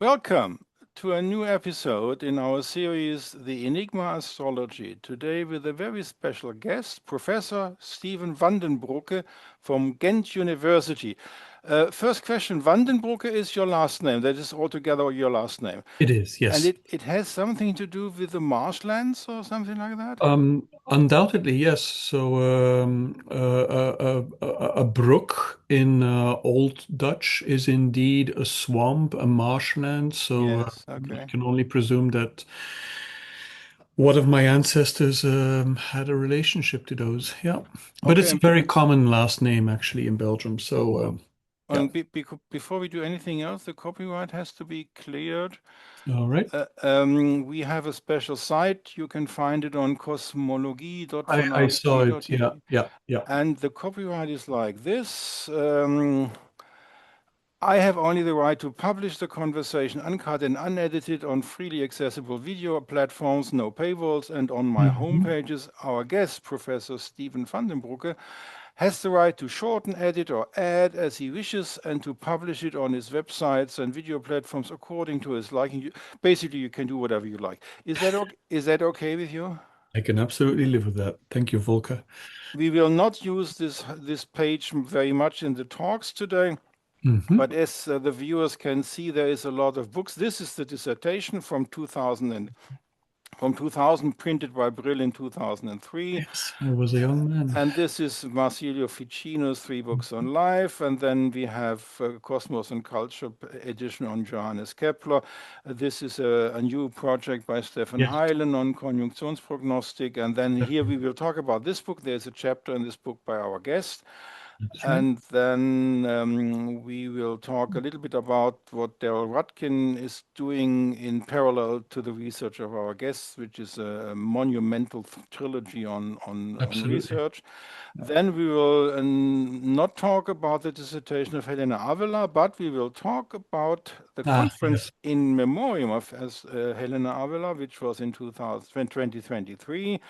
Welcome to a new episode in our series, The Enigma Astrology. Today with a very special guest, Professor Stephen Vanden Broecke from Ghent University. First question, Vanden Broecke is your last name. That is altogether your last name. It is, And yes. it has something to do with the marshlands or something like that? Undoubtedly, yes. So, a brook in Old Dutch is indeed a swamp, a marshland. So, Yes, I okay. can only presume that one of my ancestors had a relationship to those. Yeah, but Okay, it's a very common last name actually in Belgium. So, yeah. and before we do anything else, the copyright has to be cleared. All right. We have a special site. You can find it on I saw it. Yeah, cosmology.vanavsky.de. yeah, yeah. And the copyright is like this. I have only the right to publish the conversation uncut and unedited on freely accessible video platforms, no paywalls, and on my Mhm. homepages. Our guest, Professor Stephen van den Broeke, has the right to shorten, edit, or add as he wishes and to publish it on his websites and video platforms according to his liking. Basically, you can do whatever you like. Is that okay with you? I can absolutely live with that. Thank you, Volker. We will not use this page very much in the talks today. Hmm. But as the viewers can see, there is a lot of books. This is the dissertation from 2000, printed by Brill in 2003. Yes, I was a young man. And this is Marsilio Ficino's three books on life. And then we have Cosmos and Culture edition on Johannes Kepler. This is a new project by Stefan Yes, Heilen on Konjunktionsprognostik. And then here we will talk about this book. There's a chapter in this book by our guest. that's right. And then we will talk a little bit about what Daryl Rudkin is doing in parallel to the research of our guests, which is a monumental trilogy on Absolutely. research. Then we will not talk about the dissertation of Helena Avila, but we will talk about the Ah, conference yes. in memoriam of Helena Avila, which was in 2023.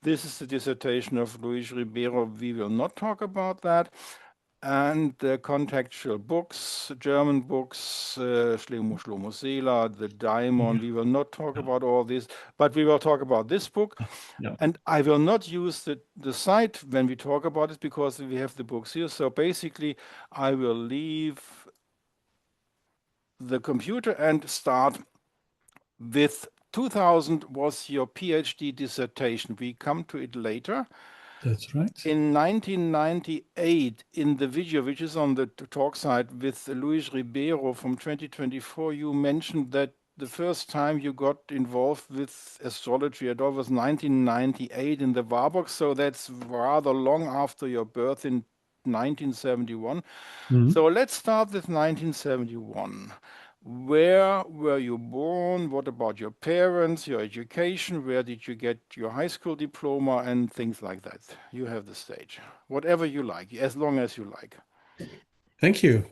This is the dissertation of Luis Ribeiro. We will not talk about that. And the contextual books, German books, Shlomo Sela, The Daimon. Yeah. We will not talk about all this, but we will talk about this book. Yeah. And I will not use the site when we talk about it because we have the books here. So basically, I will leave the computer and start with 2000 was your PhD dissertation. We come to it later. That's right. In 1998, in the video, which is on the talk site with Luis Ribeiro from 2024, you mentioned that the first time you got involved with astrology at all was 1998 in the Warburg, so that's rather long after your birth in 1971. Mhm. So let's start with 1971. Where were you born? What about your parents, your education? Where did you get your high school diploma and things like that? You have the stage. Whatever you like, as long as you like. Thank you.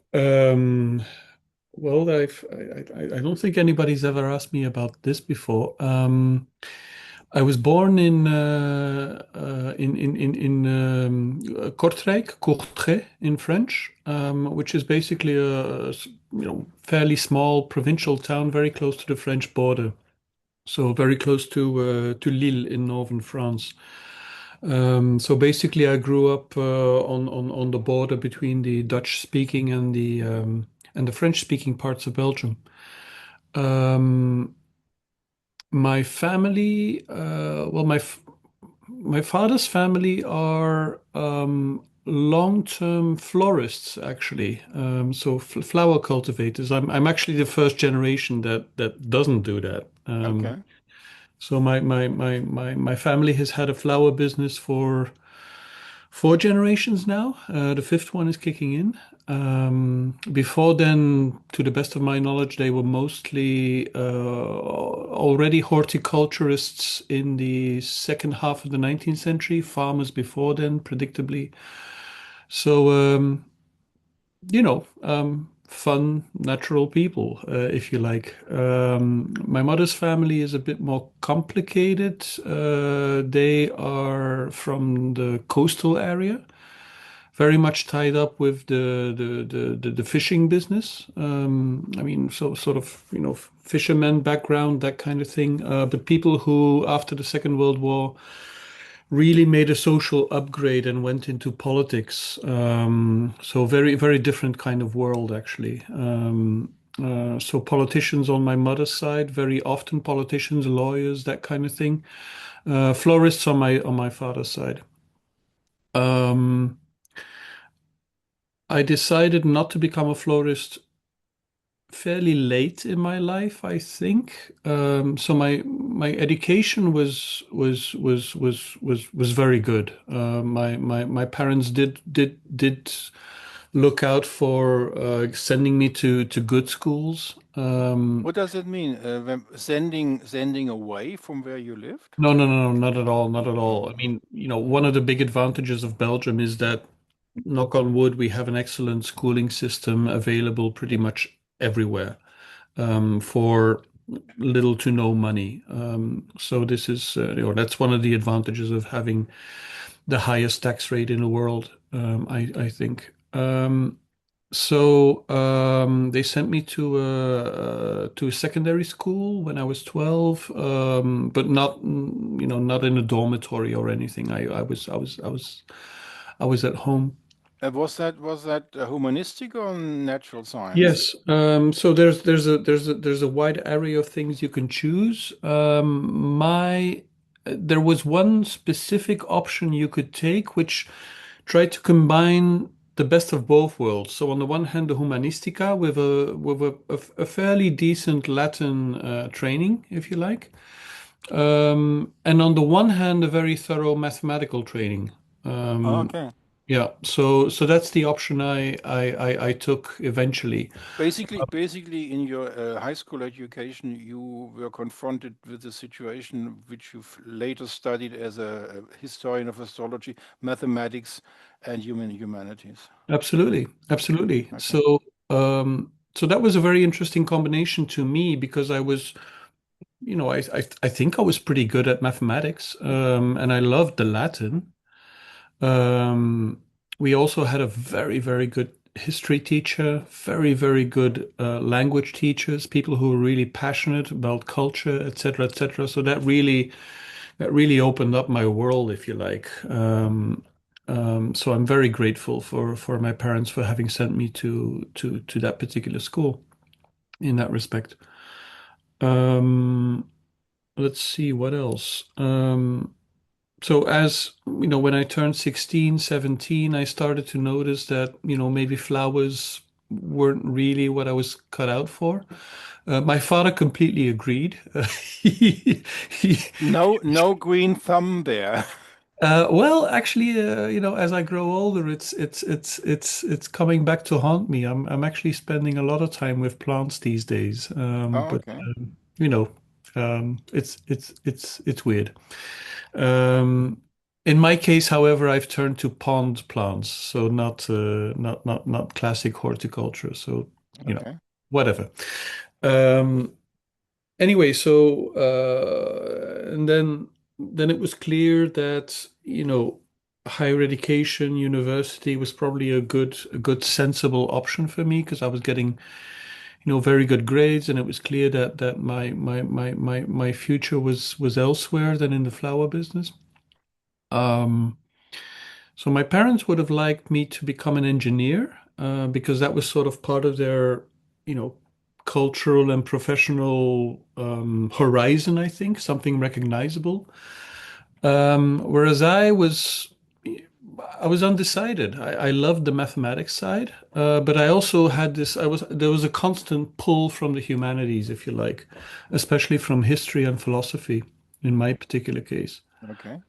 Well, I don't think anybody's ever asked me about this before. I was born in Kortrijk, Courtrai in French, which is basically fairly small provincial town, very close to the French border. So very close to Lille in northern France. So basically, I grew up on the border between the Dutch-speaking and the French-speaking parts of Belgium. Um, my family, my father's family are long-term florists, actually. So f flower cultivators. I'm actually the first generation that doesn't do that. Okay. So my family has had a flower business for 4 generations now. The fifth one is kicking in. Before then, to the best of my knowledge, they were mostly already horticulturists in the second half of the 19th century, farmers before then, predictably. So, fun, natural people, if you like. My mother's family is a bit more complicated. They are from the coastal area, very much tied up with the fishing business. I mean, so sort of, fisherman background, that kind of thing. But people who, after the Second World War, really made a social upgrade and went into politics. So very, very different kind of world, actually. So politicians on my mother's side, very often politicians, lawyers, that kind of thing. Florists on my father's side. Um, I decided not to become a florist fairly late in my life, I think. So my education was very good. My parents did look out for sending me to good schools. What does it mean? Sending away from where you lived? No, no, no, no, not at all, not at all. I Oh, mean, one of the big advantages of Belgium is that, knock on wood, we have an excellent schooling system available pretty much everywhere, for little to no money. So this is, that's one of the advantages of having the highest tax rate in the world, I think. They sent me to a secondary school when I was 12, but not, not in a dormitory or anything. I was at home. was that humanistic or natural science? Yes. So there's a wide array of things you can choose. There was one specific option you could take, which tried to combine the best of both worlds. So on the one hand, the Humanistica with a fairly decent Latin training, if you like, and on the one hand, a very thorough mathematical training. Um, Okay. yeah. So that's the option I took eventually. Basically, in your high school education, you were confronted with a situation which you've later studied as a historian of astrology, mathematics, and humanities. Absolutely, absolutely. Okay. So that was a very interesting combination to me because I was, I think I was pretty good at mathematics, and I loved the Latin. Um, we also had a very, very good history teacher, very, very good language teachers, people who were really passionate about culture, etc., etc. So that really opened up my world, if you like. So I'm very grateful for my parents for having sent me to that particular school in that respect. Um, let's see what else. So as when I turned 16, 17, I started to notice that, maybe flowers weren't really what I was cut out for. My father completely agreed. He, he, No green thumb there. well, actually, as I grow older, it's coming back to haunt me. I'm actually spending a lot of time with plants these days. Oh, But okay. you know, it's weird. Um, in my case, however, I've turned to pond plants, so not classic horticulture. So, Okay. whatever. Um, Anyway, so and then it was clear that, higher education, university was probably a good sensible option for me because I was getting, very good grades, and it was clear that my future was elsewhere than in the flower business. Um, so my parents would have liked me to become an engineer, because that was sort of part of their, you know, cultural and professional horizon, I think, something recognizable. Whereas I was undecided. I loved the mathematics side, but I also had there was a constant pull from the humanities, if you like, especially from history and philosophy in my particular case. Okay.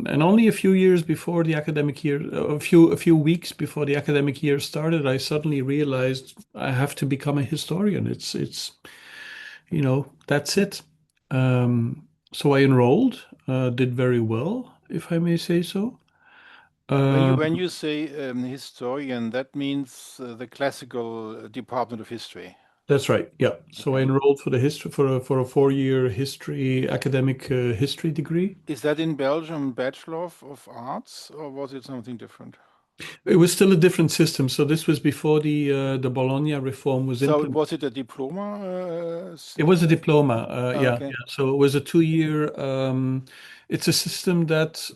And only a few years before the academic year, a few weeks before the academic year started, I suddenly realized I have to become a historian. That's it. So I enrolled, did very well, if I may say so. When you Um, when you say historian, that means the classical department of history. that's right. Yeah. So I Okay. enrolled for the history for a 4-year history academic history degree. Is that in Belgium Bachelor of Arts or was it something different? It was still a different system. So this was before the Bologna reform was So implemented. was it a diploma? It was a diploma. Yeah, Okay, yeah. So it was a 2 year. It's a system that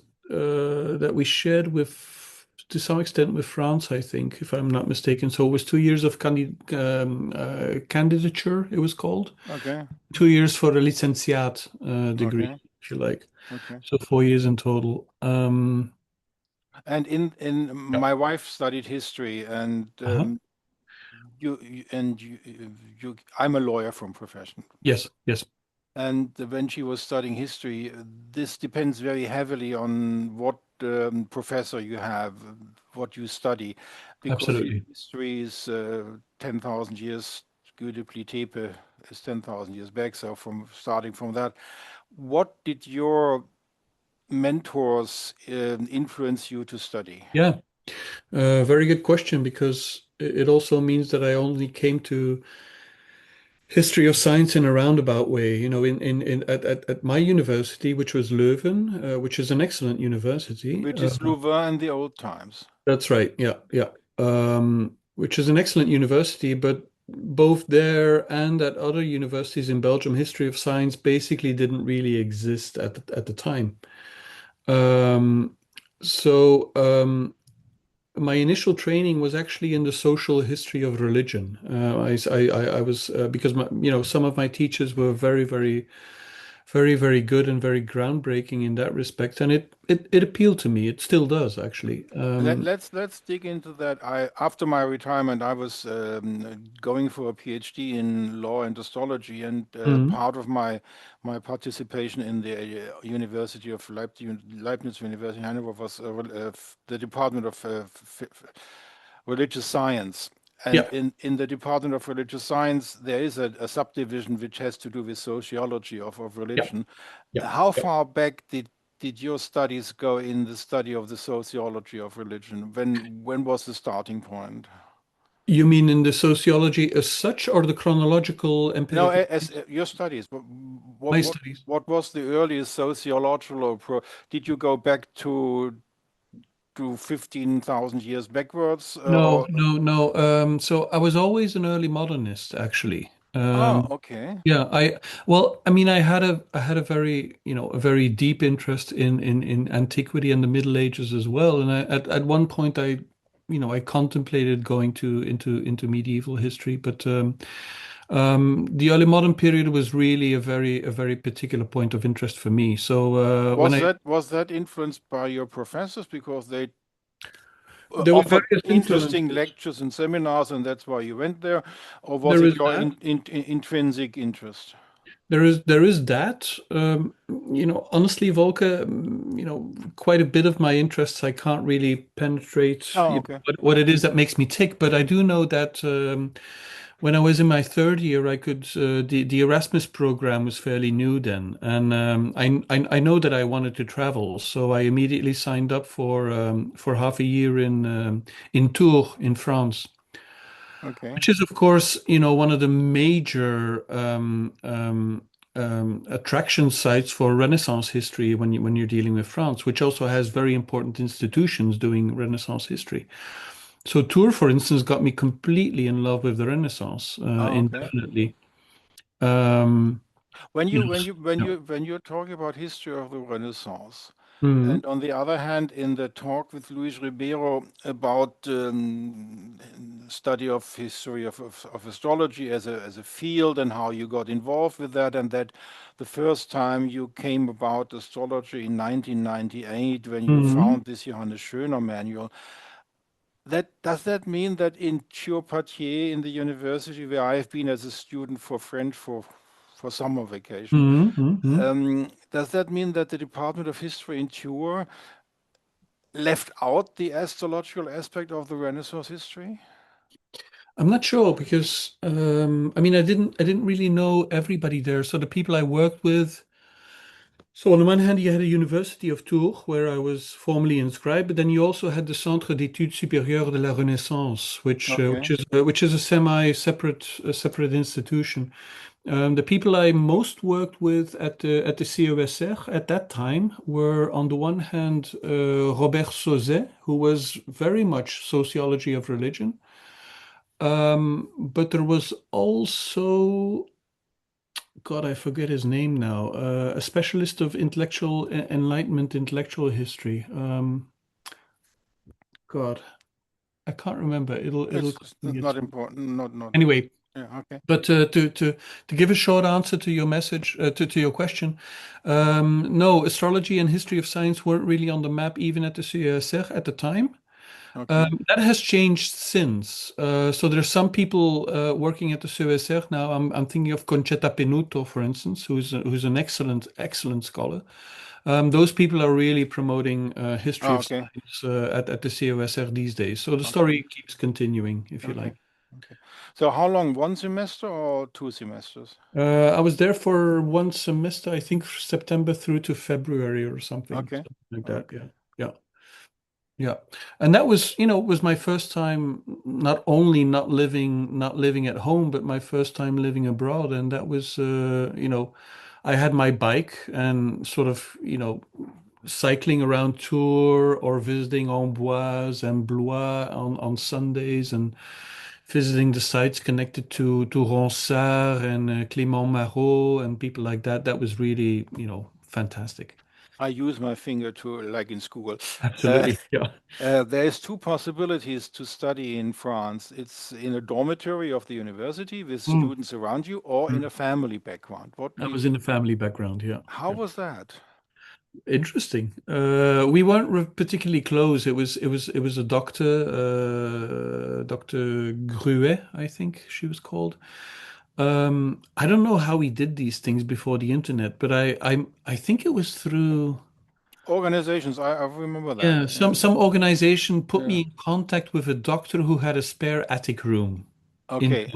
we shared with, to some extent, with France, I think, if I'm not mistaken. So it was 2 years of candidature. It was called okay, 2 years for a licentiate degree, okay, if you like. okay. So 4 years in total. And in Yeah. my wife studied history, and Uh-huh. I'm a lawyer from profession. Yes. Yes. And when she was studying history, this depends very heavily on what professor you have, what you study, because Absolutely. history is 10,000 years, Gödekli Tepe is 10,000 years back. So from starting from that, what did your mentors influence you to study? Yeah. Very good question because it also means that I only came to history of science in a roundabout way. In at my university, which was Leuven, which is an excellent university. Which is Louvain in the old times. That's right. Yeah, yeah. Which is an excellent university, but both there and at other universities in Belgium, history of science basically didn't really exist at the time. Um, so my initial training was actually in the social history of religion. I was because some of my teachers were very good and very groundbreaking in that respect, and it appealed to me. It still does actually. Let's dig into that. I After my retirement, I was going for a PhD in law and astrology, and Mhm. part of my participation in the University of Leibniz University in Hanover was the Department of Religious Science. And Yeah, in the Department of Religious Science, there is a subdivision which has to do with sociology of yeah, religion. yeah. How far back did your studies go in the study of the sociology of religion? When was the starting point? You mean in the sociology as such, or the chronological No, empirical as your studies. my What studies? what was the earliest sociological Did you go back to 15,000 years backwards? No, Or no, no. So I was always an early modernist, actually. okay, Yeah, I mean, I had a very, a very deep interest in antiquity and the Middle Ages as well. And at one point, I contemplated going into medieval history, but the early modern period was really a very particular point of interest for me. So when I was that influenced by your professors because they there were offered various interesting influences. lectures and seminars, and that's why you went there, or was There it is your that. intrinsic interest? There is that. Honestly, Volker, quite a bit of my interests I can't really penetrate Oh, okay, what it is that makes me tick, but I do know that when I was in my third year, the Erasmus program was fairly new then, and I know that I wanted to travel, so I immediately signed up for half a year in Tours in France. okay, Which is, of course, one of the major attraction sites for Renaissance history when you're dealing with France, which also has very important institutions doing Renaissance history. So Tours, for instance, got me completely in love with the Renaissance, oh, okay. indefinitely. Um, When you you know, when s- you when yeah. you when you're talking about history of the Renaissance, Mhm. and on the other hand, in the talk with Luis Ribeiro about study of history of astrology as a field and how you got involved with that, and that the first time you came about astrology in 1998 when you Mhm. found this Johannes Schöner manual. That does that mean that in Poitiers in the university where I have been as a student for French for summer vacation, Mhm. Mhm. does that mean that the Department of History in Tours left out the astrological aspect of the Renaissance history? I'm not sure because I mean I didn't really know everybody there. So the people I worked with. So on the one hand, you had a University of Tours where I was formally inscribed, but then you also had the Centre d'études supérieures de la Renaissance, Okay. which is a separate institution. The people I most worked with at the COSR at that time were, on the one hand, Robert Sauzet, who was very much sociology of religion, but there was also, God, I forget his name now, a specialist of intellectual enlightenment, intellectual history. God, I can't remember. It'll come It's to me. not important. Not. Anyway. Yeah. Okay. But to give a short answer to your message to your question, no, astrology and history of science weren't really on the map even at the CSR at the time. Okay. That has changed since. So there's some people working at the CSR now. I'm thinking of Concetta Penuto, for instance, who's an excellent scholar. Those people are really promoting history Ah, of okay. science at the COSR these days. So the Okay. story keeps continuing, if you Okay. like. Okay. So how long? One semester or 2 semesters? I was there for one semester, I think September through to February or Okay. something like that. Okay. Yeah. Yeah. Yeah. And that was, was my first time not only not living at home, but my first time living abroad. And that was, I had my bike and sort of, cycling around Tours or visiting Amboise and Blois on Sundays and visiting the sites connected to Ronsard and Clément Marot and people like that. That was really, fantastic. I use my finger to, like in school. Uh, Absolutely. Yeah. there's two possibilities to study in France. It's in a dormitory of the university with Mm. students around you, or in Mm. a family background. I was in a family background. Yeah. How Yeah. was that? Interesting. We weren't particularly close. It was a doctor, Dr. Gruet, I think she was called. I don't know how he did these things before the internet, but I think it was through, Organizations, I remember that. yeah, Yeah. some organization put Yeah. me in contact with a doctor who had a spare attic room in. Okay.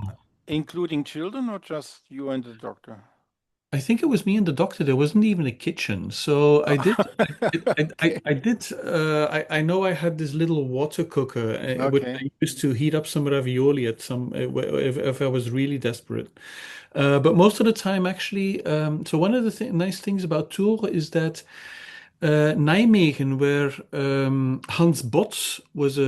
Including children or just you and the doctor? I think it was me and the doctor. There wasn't even a kitchen, so I did. Okay. I did. I know I had this little water cooker, which Okay. I used to heat up some ravioli at some if I was really desperate. But most of the time, actually. So one of the nice things about Tours is that Nijmegen, where Hans Bots was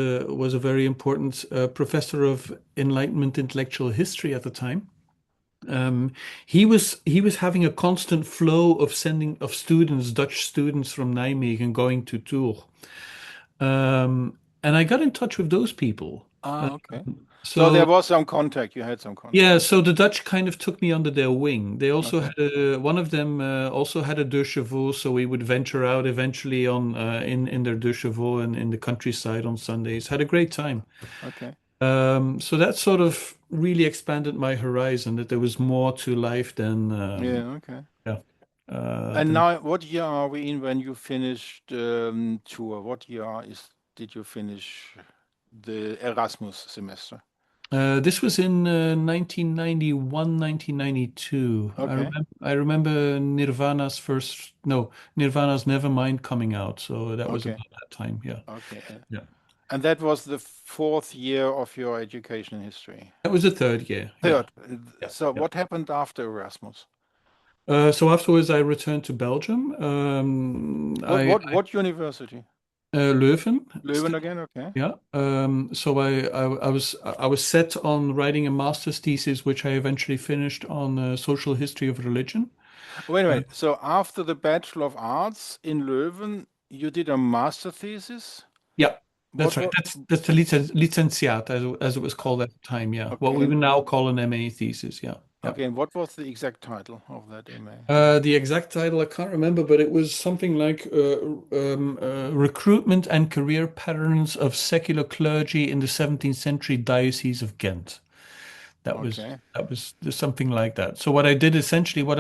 a very important professor of Enlightenment intellectual history at the time. Um, he was having a constant flow of sending of students, Dutch students from Nijmegen going to Tours. And I got in touch with those people. Uh, Ah, okay. So there so was some contact. You had some yeah, contact. so the Dutch kind of took me under their wing. They also Okay. had one of them also had a deux chevaux, so we would venture out eventually on in their deux chevaux and in the countryside on Sundays. Had a great time. Okay. So that sort of really expanded my horizon, that there was more to life than Yeah, okay. yeah. And Than now, what year are we in when you finished tour? What year did you finish the Erasmus semester? This was in 1991, 1992. Okay. I remember Nirvana's Nevermind coming out, so that was Okay. about that time. Yeah, Okay. yeah. And that was the fourth year of your education history. That was the third year. Yeah, Third. yeah, So yeah. what happened after Erasmus? So afterwards, I returned to Belgium. What university? Leuven, Leuven still. again? Okay. Yeah. So I was set on writing a master's thesis, which I eventually finished on social history of religion. Wait a Uh, minute. So after the Bachelor of Arts in Leuven, you did a master thesis? yeah, What that's right. what That's the licentiat, as it was called at the time. Yeah, what okay we would now call an MA thesis. Yeah, yeah. and what was the exact title of that MA? The exact title I can't remember, but it was something like Recruitment and Career Patterns of Secular Clergy in the 17th Century Diocese of Ghent. That was Okay. that was something like that. So what I did essentially, what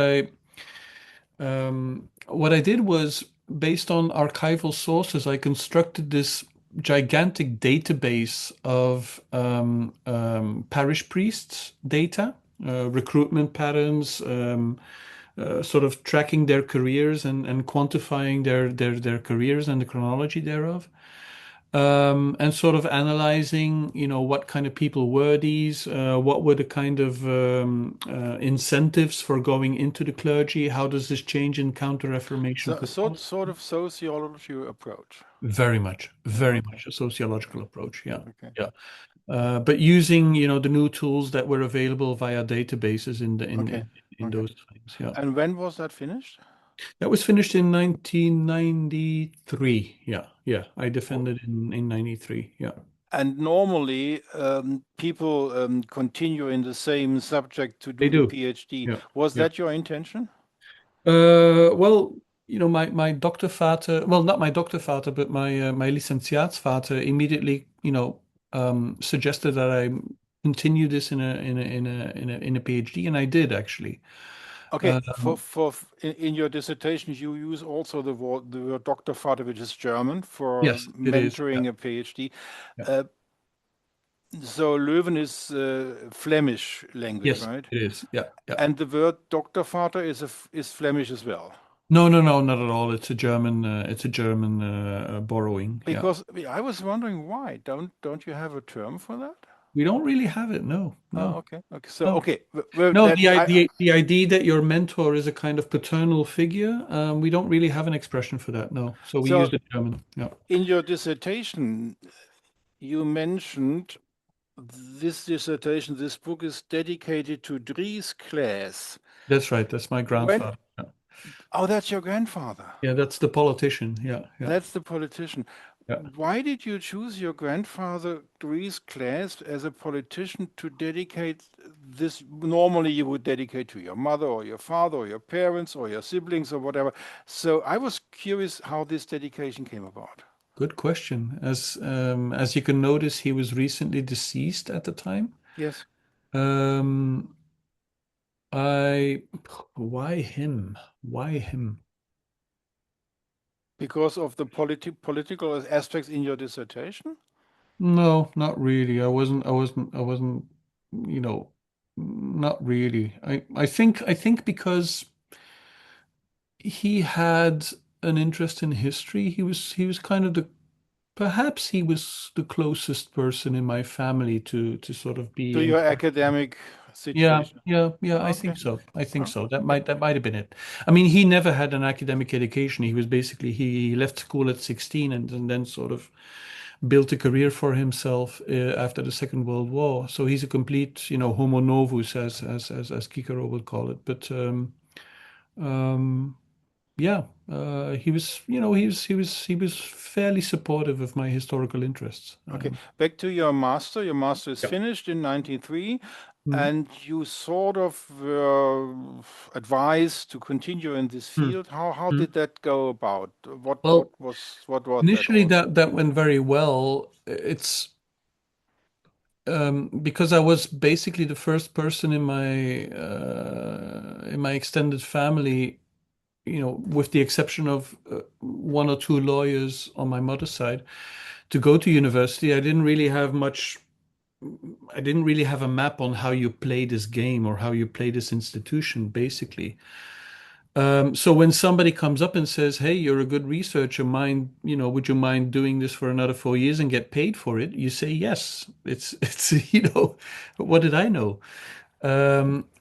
I did was, based on archival sources, I constructed this gigantic database of parish priests data, recruitment patterns, sort of tracking their careers and quantifying their careers and the chronology thereof. And sort of analyzing, what kind of people were these, what were the kind of incentives for going into the clergy, how does this change in Counter-Reformation So, performance? sort of sociology approach. Yeah, Very okay. much a sociological approach. Yeah, Okay. yeah. But using, the new tools that were available via databases in the Okay. in Okay. those times. Yeah, And when was that finished? that was finished in 1993. Yeah, yeah. I W- defended in 93. Yeah, And normally, people continue in the same subject to they do the do. PhD. Yeah, Was yeah. that your intention? Well, my doktervater, well, not my doktervater, but my licentiaatsvater immediately, suggested that I continue this in a PhD, and I did actually. Okay, Um, in your dissertation, you use also the word Doktorvater, which is German, for yes, it is. Yeah, mentoring a PhD. yeah. Uh, so Leuven is Flemish language, Yes, right? it is. Yeah, yeah. And the word Doktorvater is Flemish as well. No, no, no, not at all. It's a German borrowing. Yeah, Because I was wondering why. Don't you have a term for that? we don't really have it. No, Oh, no, okay. Okay. So no. okay, well No, that the idea that your mentor is a kind of paternal figure, we don't really have an expression for that, no. So we use so the German. Yeah, in your dissertation you mentioned this dissertation, this book is dedicated to Dries class. that's right. That's my When grandfather. Yeah, Oh, that's your grandfather. yeah, that's the politician. Yeah, yeah, That's the politician. yeah. Why did you choose your grandfather, Dries class, as a politician to dedicate this? Normally, you would dedicate to your mother or your father or your parents or your siblings or whatever. So I was curious how this dedication came about. Good question. As you can notice, he was recently deceased at the time. Yes, Um, I, why him? Why him? because of the political aspects in your dissertation. No, not really. I wasn't, you know, not really. I think because he had an interest in history. He was kind of the perhaps he was the closest person in my family to sort of be To in your touch. academic Yeah, situation. yeah, yeah, I Okay. think so. I think Oh, so. That okay. might have been it. I mean, he never had an academic education. He was basically he left school at 16 and then sort of built a career for himself after the Second World War. So he's a complete, homo novus, as Cicero would call it. But um, yeah, he was fairly supportive of my historical interests. Okay. Back to your master. Your master is Yeah. finished in 93, Mhm. and you sort of were advised to continue in this Mhm. field. How Mhm. did that go about? Well, What was that initially all? that went very well. It's because I was basically the first person in my extended family, with the exception of one or two lawyers on my mother's side, to go to university. I didn't really have a map on how you play this game or how you play this institution, basically. So when somebody comes up and says, "Hey, you're a good researcher, would you mind doing this for another 4 years and get paid for it?" You say yes. It's what did I know?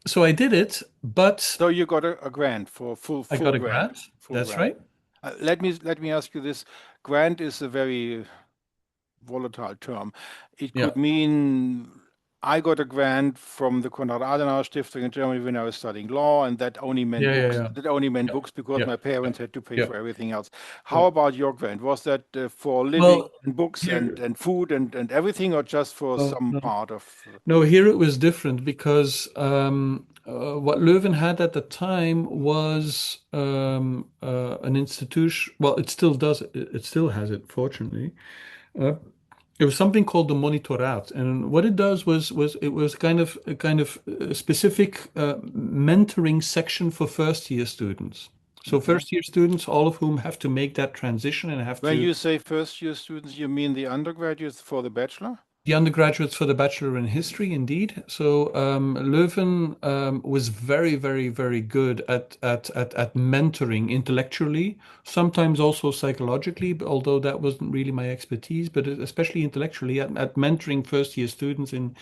So I did it, but So you got a grant for I full got a grant, grant. full That's grant. right. Let me ask you this. Grant is a very volatile term. It Yeah, could mean I got a grant from the Konrad Adenauer Stiftung in Germany when I was studying law, and that only meant yeah, yeah, books. yeah, That only meant yeah, books because yeah, my yeah, parents had to pay yeah. for everything else. How So, about your grant? Was that for living well, and books here, and food and everything, or just for no, some no, part of? no, here it was different because what Leuven had at the time was an institution. Well, it still does. It still has it, fortunately. Uh, it was something called the monitoraat, and what it does was it was kind of a specific mentoring section for first year students. So Okay. first year students, all of whom have to make that transition and have When to you say first year students, you mean the undergraduates for the bachelor? the undergraduates for the Bachelor in History, indeed. So Leuven was very, very, very good at mentoring intellectually, sometimes also psychologically, but although that wasn't really my expertise, but especially intellectually at mentoring first year students in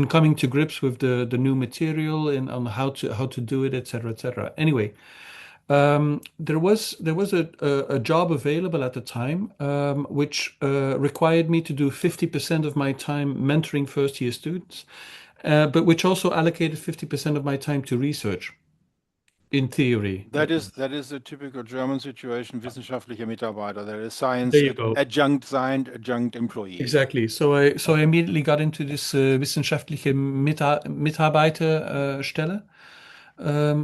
coming to grips with the new material and on how to do it, etc., etc. Anyway, there was a job available at the time, which required me to do 50% of my time mentoring first year students, but which also allocated 50% of my time to research, in theory. That is a typical German situation, wissenschaftlicher Mitarbeiter. There is There science you go. adjunct signed, adjunct employee. Exactly. So I immediately got into this wissenschaftliche Mitarbeiterstelle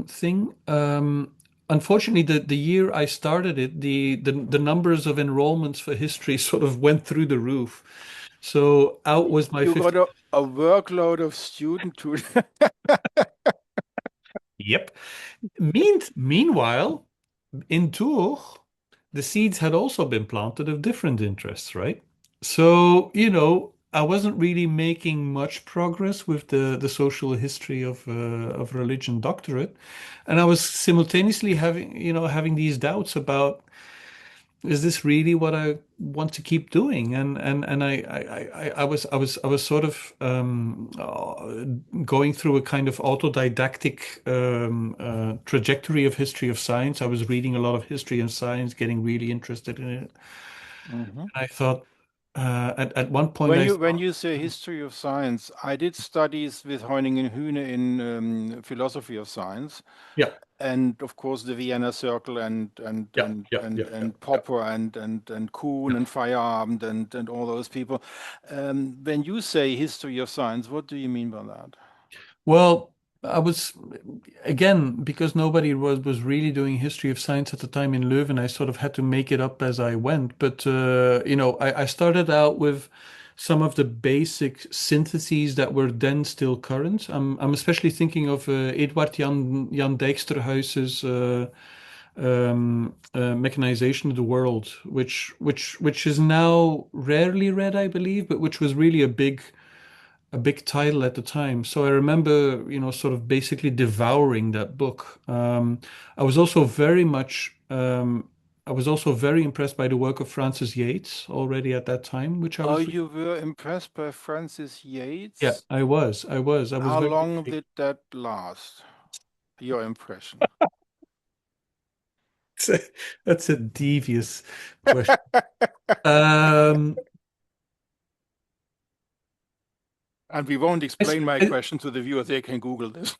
thing. Unfortunately, the year I started it, the numbers of enrollments for history sort of went through the roof. So out was my You got 50. a workload of student to Yep. Meanwhile, in Tours, the seeds had also been planted of different interests, right? So, I wasn't really making much progress with the social history of religion doctorate, and I was simultaneously having these doubts about, is this really what I want to keep doing? And I was sort of going through a kind of autodidactic trajectory of history of science. I was reading a lot of history and science, getting really interested in it. Mhm. I thought at one point When I you when thought, you say history of science, I did studies with Heuning and Hühne in philosophy of science, yeah, and of course the Vienna Circle and and yeah, and yeah, yeah, and yeah, and yeah. Popper and Kuhn and Feyerabend and all those people. When you say history of science, what do you mean by that? Well, I was again because nobody was really doing history of science at the time in Leuven. I sort of had to make it up as I went. But I started out with some of the basic syntheses that were then still current. I'm especially thinking of Eduard Jan Dijksterhuis's mechanization of the world, which is now rarely read, I believe, but which was really a big title at the time. So I remember, sort of basically devouring that book. I was also very much, I was also very impressed by the work of Francis Yates already at that time, which I Oh, was, you were impressed by Francis yeah, Yates? I was How very long intrigued. did that last? Your impression? That's a devious question. Um, And we won't I, s- explain my I, question to the viewers. They can Google this.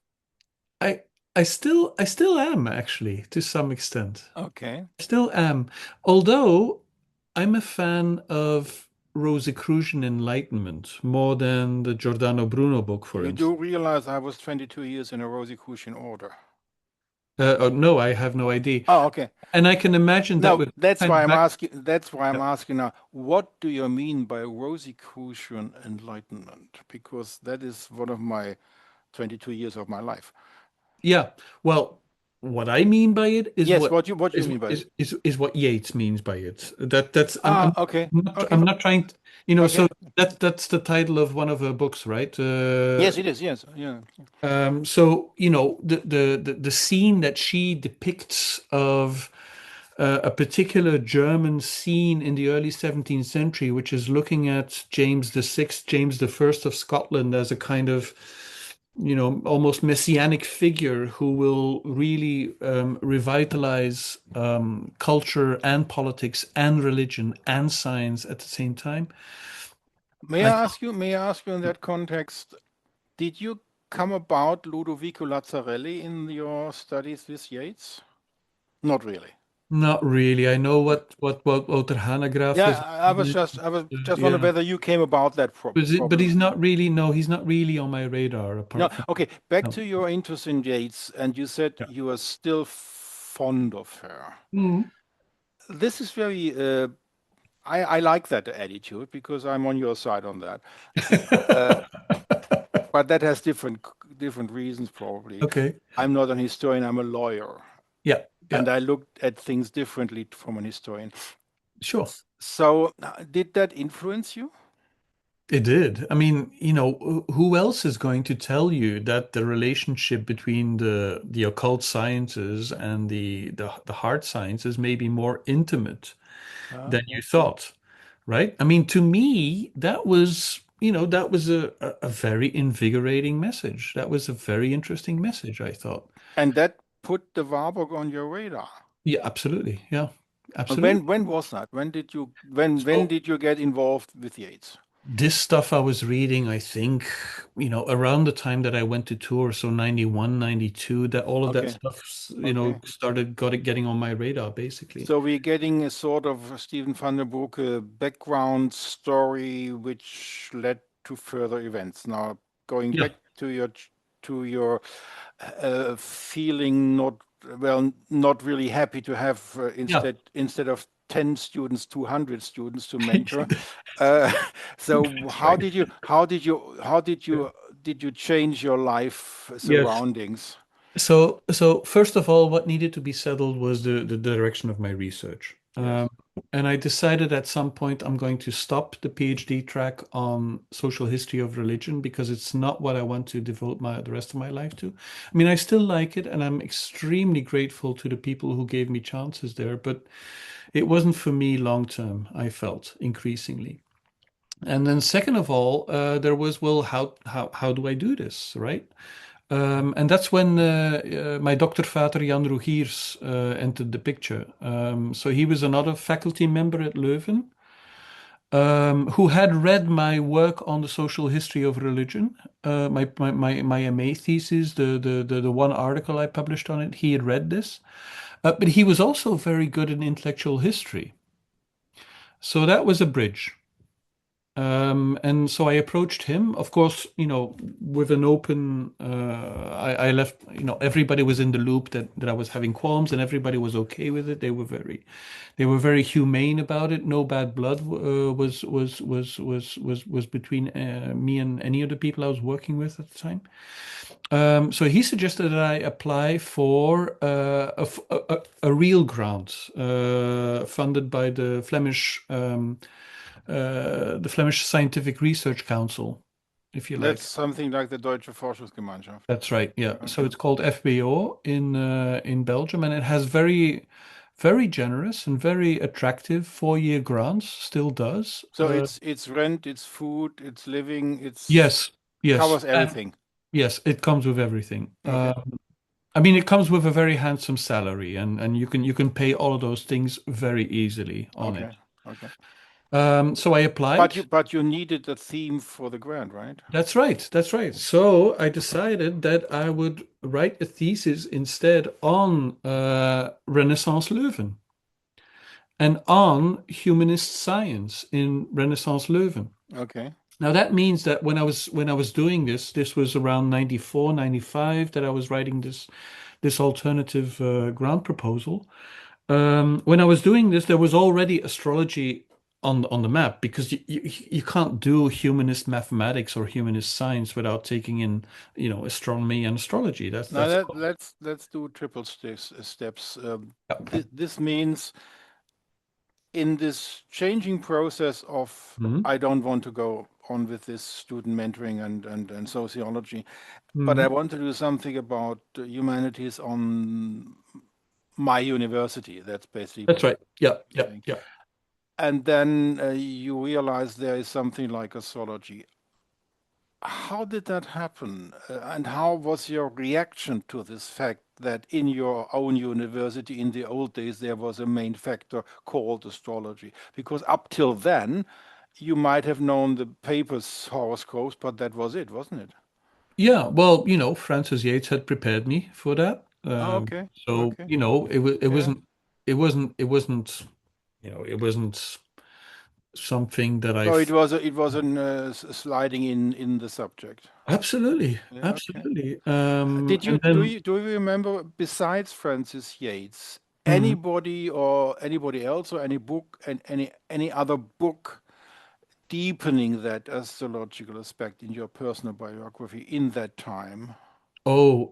I I still am actually to some extent. Okay. Still am. Although I'm a fan of Rosicrucian Enlightenment more than the Giordano Bruno book, for You instance. do realize I was 22 years in a Rosicrucian order. Oh, no, I have no idea. Oh, okay. And I can imagine that Now, with that's kind why of I'm back. asking. That's why I'm Yeah. asking now. What do you mean by Rosicrucian enlightenment? Because that is one of my 22 years of my life. Yeah. Well, what I mean by it is Yes. what What you is mean by it? is what Yeats means by it. That's I'm Ah, okay. not Okay. I'm not trying to, Okay. so that's the title of one of her books, right? Yes, it is. Yes. Yeah. So the scene that she depicts of a particular German scene in the early 17th century, which is looking at James the Sixth, James the First of Scotland as a kind of, almost messianic figure who will really revitalize culture and politics and religion and science at the same time. May I I thought, ask you? May I ask you in that context? Did you come about Ludovico Lazzarelli in your studies with Yeats? Not really. not really. I know what Wouter Hanegraaff Yeah, is. I was just wondering Yeah. whether you came about that But problem. he's not really, no, he's not really on my radar No, apart from, okay. Back no. to your interest in Yates, and you said Yeah. you are still fond of her. Mhm. This is very. I like that attitude because I'm on your side on that. Uh, but that has different reasons probably. Okay. I'm not an historian. I'm a lawyer, Yeah. Yeah. and I looked at things differently from an historian. Sure. So, did that influence you? It did. I mean, who else is going to tell you that the relationship between the occult sciences and the hard sciences may be more intimate than Yeah. you thought, right? I mean, to me, that was a very invigorating message. That was a very interesting message, I thought. And that put the Warburg on your radar. Yeah, absolutely. Yeah, And absolutely. when was that? When So did you get involved with Yates? this stuff I was reading, I think, around the time that I went to tour, so 91, 92, that all of that Okay, stuff, okay. got it getting on my radar, basically. So we're getting a sort of Stephen Vanden Broecke background story, which led to further events. Now, going Yeah, back to your feeling not well, not really happy to have yeah. instead of 10 students, 200 students to mentor. Uh, so That's right. did you change your life Yes. surroundings? So first of all, what needed to be settled was the direction of my research. Yes. And I decided at some point I'm going to stop the PhD track on social history of religion because it's not what I want to devote the rest of my life to. I mean, I still like it, and I'm extremely grateful to the people who gave me chances there, but it wasn't for me long term, I felt increasingly. And then second of all, there was, well, how do I do this, right? And that's when my doktervater Jan Rogiers entered the picture. So he was another faculty member at Leuven who had read my work on the social history of religion, my MA thesis, the one article I published on it. He had read this, but he was also very good in intellectual history. So that was a bridge. And so I approached him, of course, with an open, I left, everybody was in the loop that I was having qualms and everybody was okay with it. They were very humane about it. No bad blood was between me and any of the people I was working with at the time. So he suggested that I apply for a real grant funded by the Flemish Scientific Research Council, if you That's like. something like the Deutsche Forschungsgemeinschaft. That's right. Yeah. So Okay. it's called FBO in Belgium, and it has very, very generous and very attractive 4-year grants. Still does. So it's rent, it's food, it's living, it's Yes, yes, covers and everything. yes, it comes with everything. Okay. I mean, it comes with a very handsome salary, and you can pay all of those things very easily on Okay. it. Okay. So I applied. But you needed a theme for the grant, right? That's right. That's right. So I decided that I would write a thesis instead on Renaissance Leuven and on humanist science in Renaissance Leuven. Okay. Now that means that when I was doing this was around 94, 95 that I was writing this alternative grant proposal. When I was doing this, there was already astrology on the map because you can't do humanist mathematics or humanist science without taking in, astronomy and astrology. That's Now that's let's do triple steps. yeah, okay. This means in this changing process of Mhm. I don't want to go on with this student mentoring and sociology, but I Mhm. want to do something about humanities on my university. That's basically That's what right. Yeah, you're yeah, saying. yeah. And then you realize there is something like astrology. How did that happen? And how was your reaction to this fact that in your own university in the old days there was a main factor called astrology? Because up till then, you might have known the paper's horoscopes, but that was it, wasn't it? Yeah, well, Francis Yates had prepared me for that. Oh, okay, So, okay, it yeah. wasn't it wasn't something that So it was an sliding in the subject. absolutely, Yeah, okay. absolutely. Did And you do then, you do you remember besides Francis Yates mhm. anybody or anybody else or any book and any other book deepening that astrological aspect in your personal biography in that time? Oh,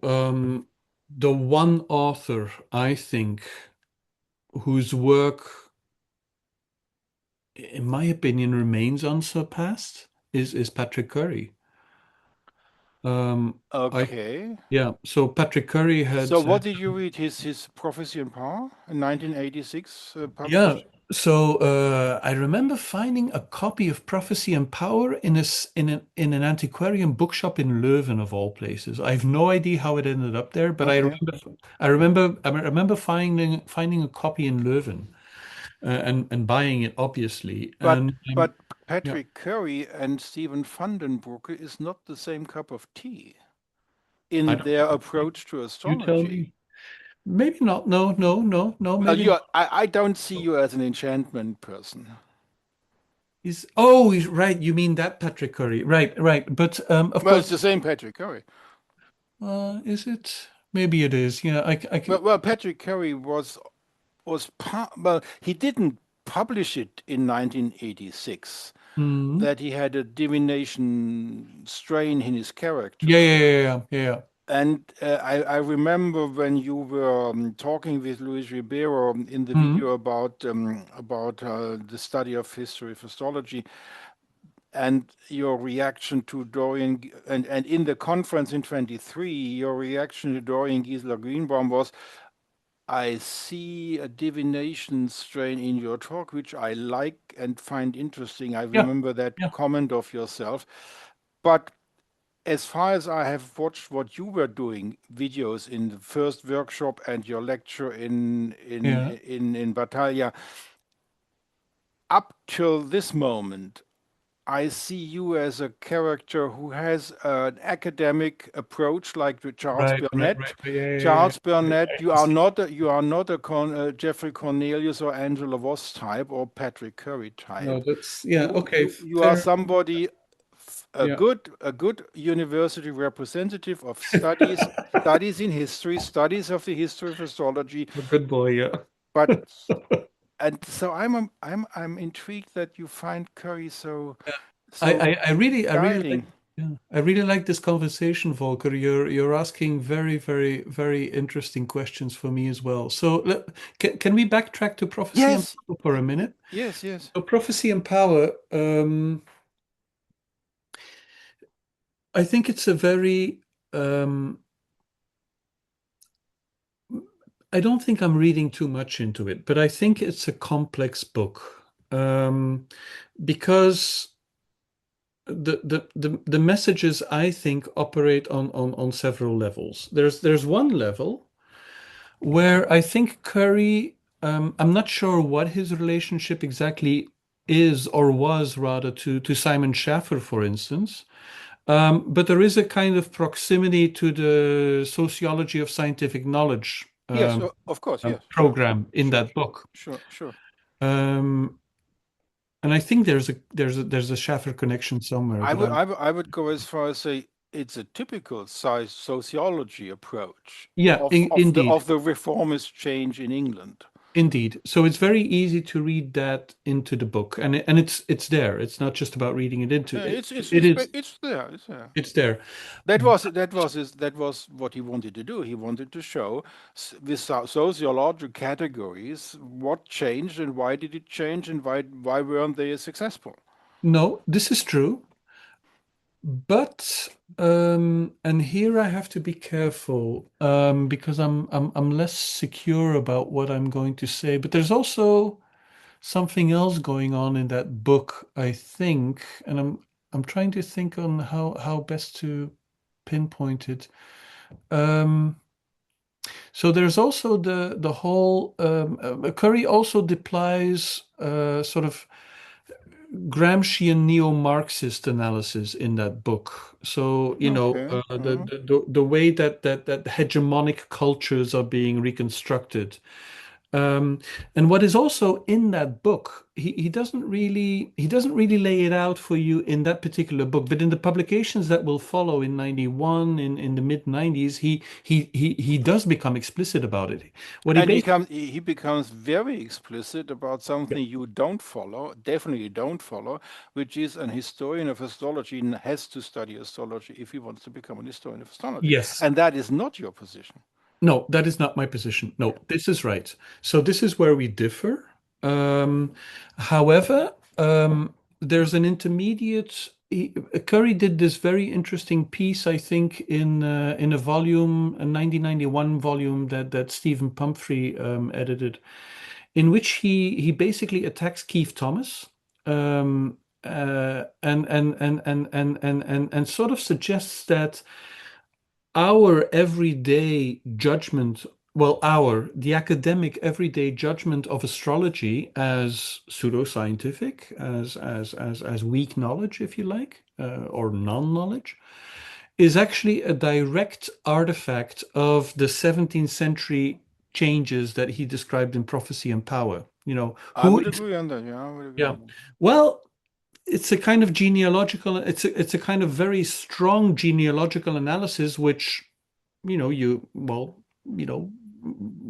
the one author I think whose work, in my opinion, remains unsurpassed. is Patrick Curry. Um, I Okay. Yeah. So Patrick Curry So had what did you read? His Prophecy and Power in 1986 yeah. published? So I remember finding a copy of Prophecy and Power in in an antiquarian bookshop in Leuven, of all places. I have no idea how it ended up there, but Okay. I remember finding a copy in Leuven and buying it, obviously. But And but yeah, Patrick Curry and Stephen Vanden Broecke is not the same cup of tea I in don't their know. approach to You tell astrology. me. Maybe not. No, no, no, no. Well, Maybe not. I don't see you as an enchantment person. He's right. You mean that Patrick Curry? Right, right. But of Well, course, it's the same Patrick Curry. is it? Maybe it is. Yeah, I can. Well, Patrick Curry well, he didn't publish it in 1986 Mm. that he had a divination strain in his Yeah, character. yeah, yeah, yeah, yeah. And I remember when you were talking with Luis Ribeiro in the Mm. video about the study of history of astrology and your reaction to Dorian, and in the conference in 23, your reaction to Dorian Gisela Greenbaum was, I see a divination strain in your talk, which I like and find interesting. I Yeah, remember that yeah. comment of yourself. But as far as I have watched what you were doing, videos in the first workshop and your lecture Yeah. in Battaglia, up till this moment, I see you as a character who has an academic approach, like the Charles Right, right, right. Burnett. Yeah, yeah, yeah. Charles Burnett, I see. you are not a Jeffrey Cornelius or Angela Voss type or Patrick Curry No, type. that's yeah. Okay, You are fair. somebody, Yeah, a good university representative of studies in history, studies of the history of astrology. a good boy. Yeah. But and so I'm intrigued that you find Curry so I really like, guiding. yeah, I really like this conversation, Volker. You're asking very, very, very interesting questions for me as well. So can we backtrack to prophecy and Yes, power for a minute? yes, yes. So prophecy and power, I think it's a very, um, I don't think I'm reading too much into it, but I think it's a complex book, because the messages, I think, operate on several levels. There's one level where I think Curry, I'm not sure what his relationship exactly is or was rather to Simon Schaffer, for instance. But there is a kind of proximity to the sociology of scientific knowledge Yes, of course, yes, sure, program in sure, that book. sure. Um, and I think there's a Schaffer connection somewhere, but I'm I would go as far as say it's a typical size sociology approach yeah, indeed. of the reformist change in England. Indeed. So it's very easy to read that into the book, and it's there. It's not just about reading it into it. It is It's there, it's there. it's there. That was what he wanted to do. He wanted to show with sociological categories what changed and why did it change and why weren't they as successful. No, this is true, but and here I have to be careful because I'm less secure about what I'm going to say. But there's also something else going on in that book, I think, and I'm trying to think on how best to pinpoint it. Um, So there's also the whole Curry also applies sort of Gramscian neo-Marxist analysis in that book. So, Okay. the way that hegemonic cultures are being reconstructed. Um, and what is also in that book, he doesn't really lay it out for you in that particular book, but in the publications that will follow in 91, in the mid 90s, he does become explicit about it. What he And basically he becomes very explicit about something you don't follow, definitely don't follow, which is an historian of astrology has to study astrology if he wants to become an historian of astrology. Yes. And that is not your position. No, that is not my position. No, this is right. So this is where we differ. However, there's an intermediate Curry did this very interesting piece, I think, in a volume, a 1991 volume that Stephen Pumphrey edited, in which he basically attacks Keith Thomas, and sort of suggests that our everyday judgment, well, the academic everyday judgment of astrology as pseudoscientific, as weak knowledge, if you like, or non-knowledge, is actually a direct artifact of the 17th century changes that he described in Prophecy and Power. I Who would is, agree on that. Yeah, I would agree yeah. on that. Well, it's a kind of genealogical, it's a kind of very strong genealogical analysis, which well, you know,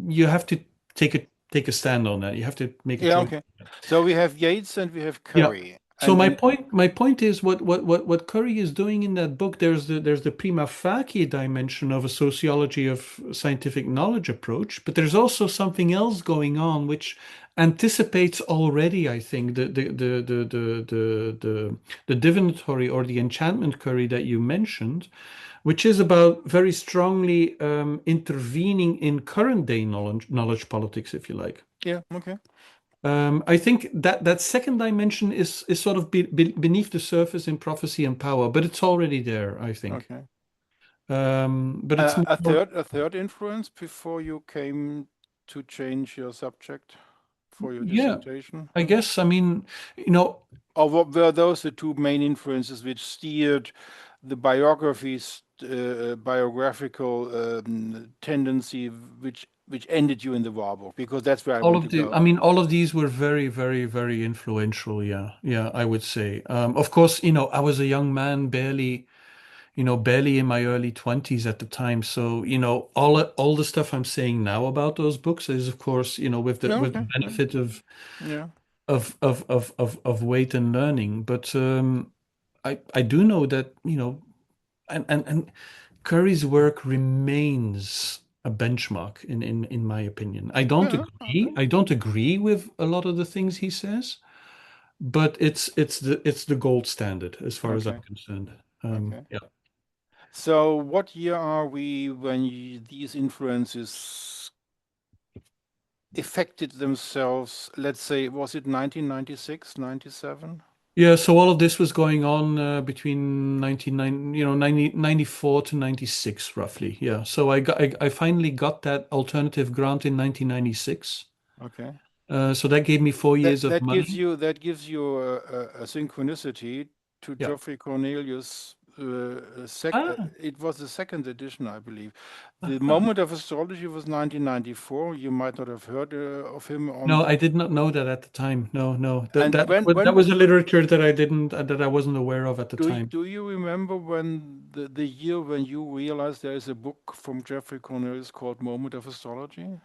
you have to take a stand on that. You have to make a Yeah, choice. okay. So we have Yates and we have Yeah. Curry, So my and point is what Curry is doing in that book, there's the prima facie dimension of a sociology of scientific knowledge approach, but there's also something else going on which anticipates already, I think, the divinatory or the enchantment Curry that you mentioned, which is about very strongly intervening in current day knowledge politics, if you like. yeah, okay, I think that second dimension is sort of beneath the surface in prophecy and power, but it's already there, I think. okay. But it's more, A third influence before you came to change your subject for your yeah, dissertation? I guess. I mean, you know, Or what were those the two main influences which steered the biographies, biographical tendency, which ended you in the Warburg? Because that's where I want to I go. mean, all of these were very, very, very influential. Yeah, yeah, I would say. Of course, I was a young man, barely in my early 20s at the time. So, all the stuff I'm saying now about those books is, of course, with the Yeah, with the okay. benefit of Yeah, weight and learning. But I do know that, and Curry's work remains a benchmark in my opinion. I don't yeah, okay, agree. I don't agree with a lot of the things he says, but it's the gold standard as far as I'm okay, concerned. okay. Yeah. So, what year are we when these influences affected themselves? Let's say, was it 1996, 97? Yeah, so all of this was going on between 94 to 96 roughly. Yeah. So I finally got that alternative grant in 1996. Okay. So that gave me 4 years of That gives money. you a synchronicity to Yeah. Geoffrey Cornelius. Ah, It was the second edition, I believe. The moment of astrology was 1994. You might not have heard of him on. no, I did not know that at the time. No, no. That And that when that when was a literature that I wasn't aware of at the do time. do you remember when the year when you realized there is a book from Geoffrey Cornelius called Moment of Astrology?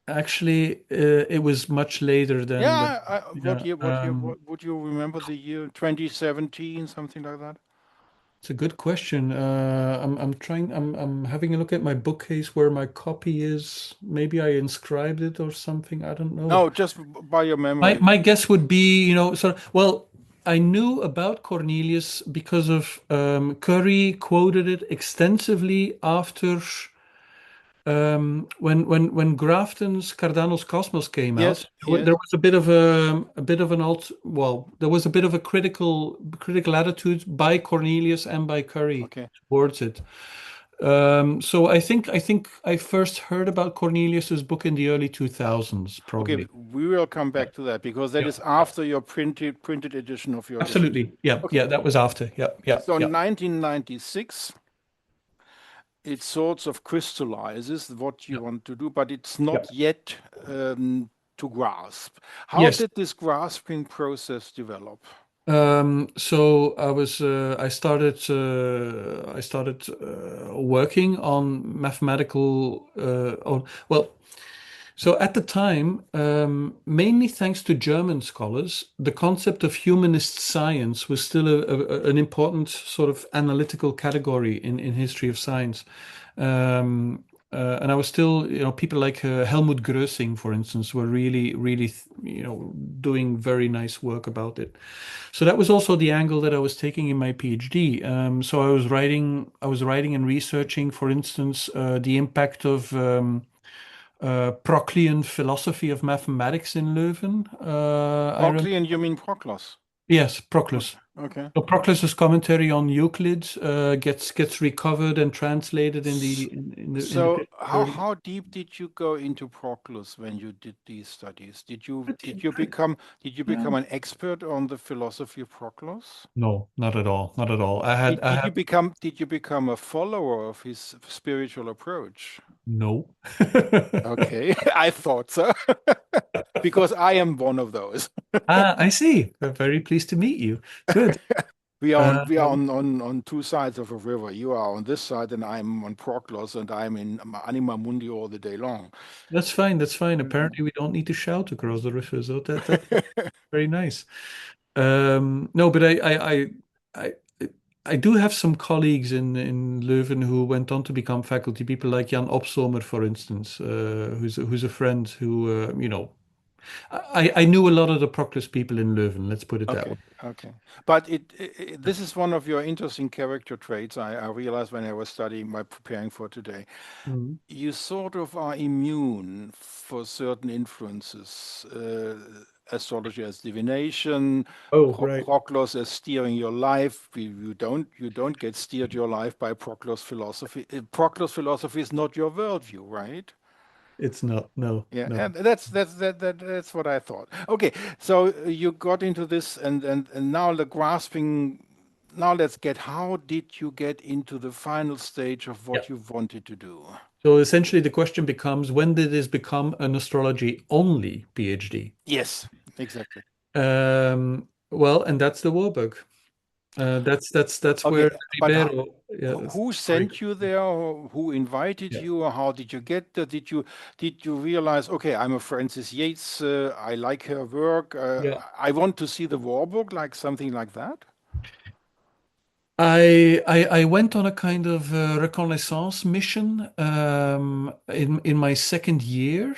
Actually, it was much later than. Yeah, Yeah. what would you remember the year? 2017, something like that? It's a good question. I'm having a look at my bookcase where my copy is. Maybe I inscribed it or something. I don't know. No, just by your My memory. my guess would be, well, I knew about Cornelius because of Curry quoted it extensively after when Grafton's Cardano's Cosmos came out. Yes, There yes. was a bit of an alt well, there was a bit of a critical attitude by Cornelius and by Curry Okay. towards it. So I think I first heard about Cornelius's book in the early 2000s, Okay, probably. we will come Yeah, back to that because that yeah, is yeah. after your printed edition of your dissertation. Absolutely. Yeah, Okay. yeah, that was after. Yeah, yeah, So yeah, 1996, it sorts of crystallizes what you yeah, want to do, but it's yeah. not yet to grasp. How Yes. did this grasping process develop? So I started working on mathematical well, so at the time, mainly thanks to German scholars, the concept of humanist science was still an important sort of analytical category in history of science. And I was still, people like Helmut Grösing, for instance, were really, really, doing very nice work about it. So that was also the angle that I was taking in my PhD. So I was writing and researching, for instance, the impact of Proclean philosophy of mathematics in Leuven. Proclean, you mean Proclus? Yes, Okay. Proclus. Okay. So Proclus's commentary on Euclid gets recovered and translated in S- the So how 1530s. how deep did you go into Proclus when you did these studies? Did you Pretty, did you pretty, become did you yeah. become an expert on the philosophy of Proclus? No, not at all, not at all. I had, Did, I did had you become did you become a follower of his spiritual approach? no. Okay, I thought so. Because I am one of those. Ah, I see. I'm very pleased to meet you. Good. We are on we are Um, on two sides of a river. You are on this side, and I'm on Proclus, and I'm in Anima Mundi all the day long. that's fine. That's fine. Mhm. Apparently, we don't need to shout across the river, so that's very nice. No, but I, I do have some colleagues in Leuven who went on to become faculty. People like Jan Opsomer, for instance, who's a friend who I knew a lot of the Proclus people in Leuven. Let's put it that Okay, way. okay. But this is one of your interesting character traits. I realized when I was studying by preparing for today. Mhm. You sort of are immune for certain influences. Astrology as divination, Oh, right. Proclus as steering your life. You don't get steered your life by Proclus philosophy. Proclus philosophy is not your worldview, right? It's not. No, Yeah, no. and that's what I thought. Okay, so you got into this, and now the grasping. Now let's get. How did you get into the final stage of Yeah. what you wanted to do? So essentially, the question becomes, when did this become an astrology only PhD? Yes, exactly. Well, and that's the Warburg. That's where Okay, but Ribeiro. Yeah, who sorry. sent you there? Or who invited Yeah, you? Or how did you get there? Did you realize? Okay, I'm a Francis Yates. I like her work. yeah. I want to see the Warburg, like something like that. I went on a kind of reconnaissance mission in my second year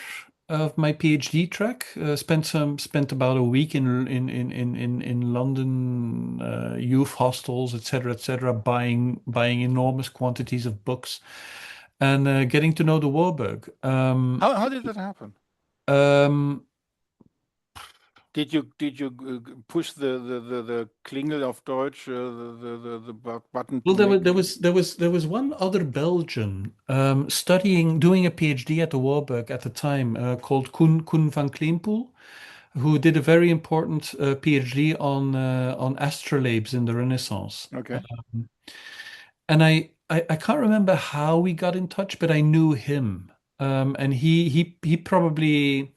of my PhD track. Spent about a week in London, youth hostels, etc., buying enormous quantities of books and getting to know the Warburg. How did that happen? Um, Did you push the Klingel of Deutsch, the button Well, to make? there was one other Belgian doing a PhD at the Warburg at the time called Koen van Kleempoel, who did a very important PhD on astrolabes in the Renaissance. Okay. And I can't remember how we got in touch, but I knew him, and he probably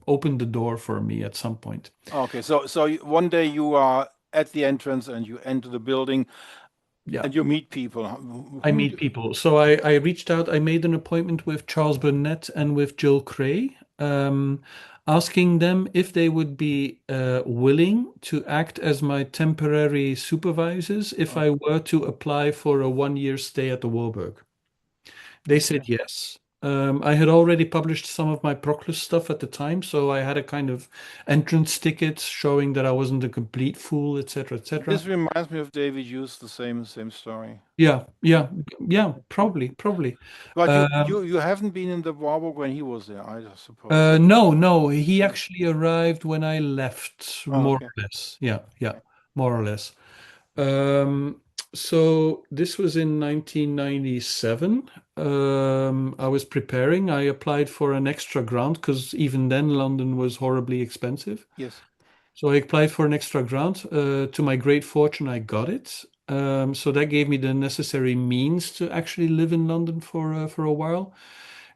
opened the door for me at some point. Okay. One day you are at the entrance and you enter the building Yeah. and you meet people. Who, I who meet do- people. So I reached out, I made an appointment with Charles Burnett and with Jill Cray, asking them if they would be willing to act as my temporary supervisors if oh, I were to apply for a 1 year stay at the Warburg. They said okay. yes. I had already published some of my Proclus stuff at the time, so I had a kind of entrance ticket showing that I wasn't a complete fool, etc., etc. This reminds me of David Hughes, the same story. Yeah, yeah, yeah, probably. But you Um, you you haven't been in the Warburg when he was there, I suppose. no, he Oh, actually arrived when I left, oh, more okay. or less. Yeah, yeah, Okay. more or less. Um, so this was in 1997. I was preparing. I applied for an extra grant because even then London was horribly expensive. Yes. So I applied for an extra grant. To my great fortune, I got it. So that gave me the necessary means to actually live in London for a while.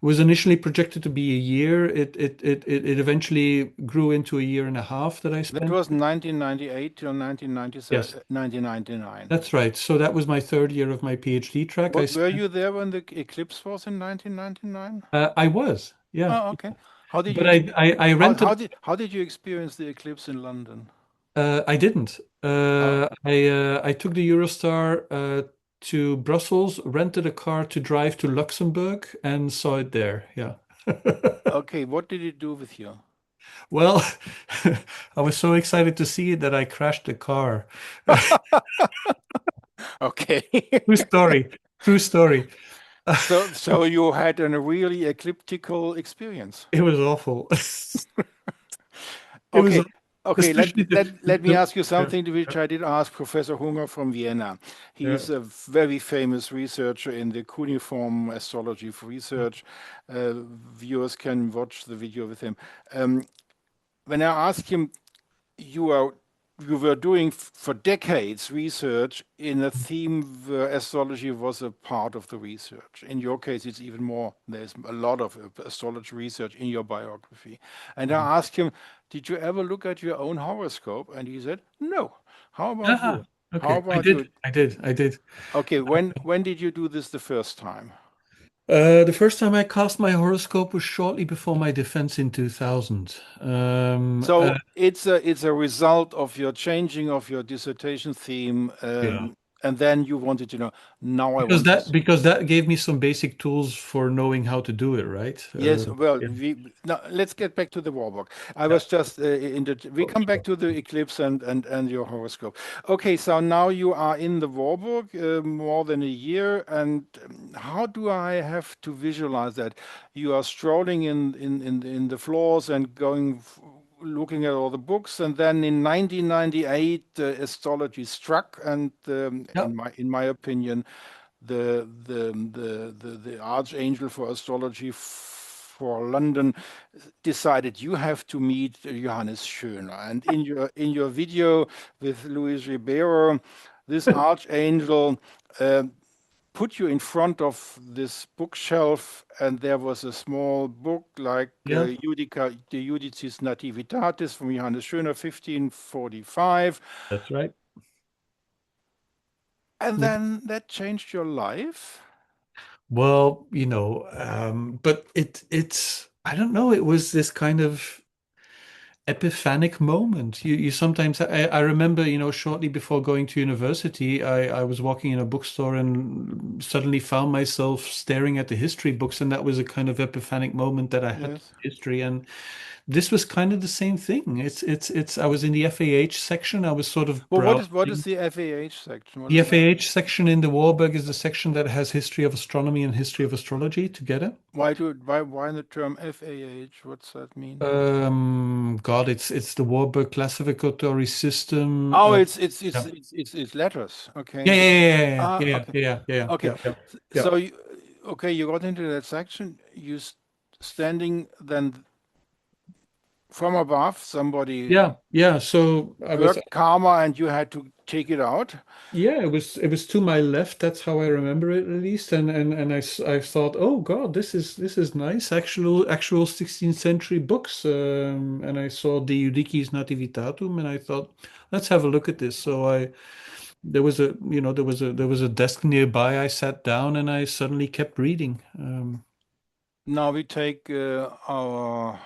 It was initially projected to be a year. It eventually grew into a year and a half that I That spent. was 1998 till Yes, 1997, 1999. that's right. So that was my third year of my PhD track. Were you there when the eclipse was in 1999? I was, yeah. Oh, okay. How did you But exp I how rented. how did how did you experience the eclipse in London? I didn't. Oh, I took the Eurostar to Brussels, rented a car to drive to Luxembourg, and saw it there. Yeah. Okay, what did it do with you? Well, I was so excited to see it that I crashed the car. Okay. True story. True story. So you had a really ecliptical experience. It was awful. It was Okay. Okay, let, especially let, let me ask you yeah, something which I did ask Professor Hunger from Vienna. He yeah, is a very famous researcher in the cuneiform astrology research. Viewers can watch the video with him. Um, when I asked him, you are you were doing for decades research in a theme where astrology was a part of the research. In your case, it's even more. There's a lot of astrology research in your biography. And yeah. I asked him, did you ever look at your own horoscope? And he said, no. How about Ah, you? How okay. I about did. you? I did. I did. Okay, when did you do this the first time? The first time I cast my horoscope was shortly before my defense in 2000. So it's a result of your changing of your dissertation theme, Yeah. and then you wanted to know. Now I Because want to. that gave me some basic tools for knowing how to do it, right? Yes, well, Yeah. now let's get back to the Warburg. I Yeah. was just in the. We Oh, come back sure. to the eclipse and your horoscope. Okay, so now you are in the Warburg more than a year, and how do I have to visualize that? You are strolling in the floors and looking at all the books, and then in 1998, astrology struck, and Yeah. in my opinion the archangel for astrology for London decided you have to meet Johannes Schöner. And in your video with Luis Ribeiro, this archangel uh, put you in front of this bookshelf, and there was a small book like Yeah. Judica de Judicis Nativitatis from Johannes Schöner, 1545. That's right. And Yeah. then that changed your life. Well, but it's I don't know, it was this kind of epiphanic moment. You sometimes I remember, shortly before going to university, I was walking in a bookstore and suddenly found myself staring at the history books, and that was a kind of epiphanic moment that I had to Yes. history. And this was kind of the same thing. It's I was in the FAH section. I was sort of Well, what is browsing. the FAH section? What The is that? FAH section in the Warburg is the section that has history of astronomy and history of astrology together. Why the term FAH? What's that mean? God, it's the Warburg classificatory system. Oh, it's Yeah. it's it's, it's letters. Yeah, Okay. yeah, yeah, Ah, yeah, okay. yeah, yeah, yeah, Okay. yeah, yeah, yeah, So okay, you got into that section. Standing then from above, somebody yeah, yeah. So I was, worked karma, and you had to take it out. yeah, it was to my left. That's how I remember it, at least. And I thought, oh God, this is nice. Actual 16th century books. And I saw De Judicis Nativitatum, and I thought, let's have a look at this. So there was a desk nearby. I sat down and I suddenly kept reading. Now we take our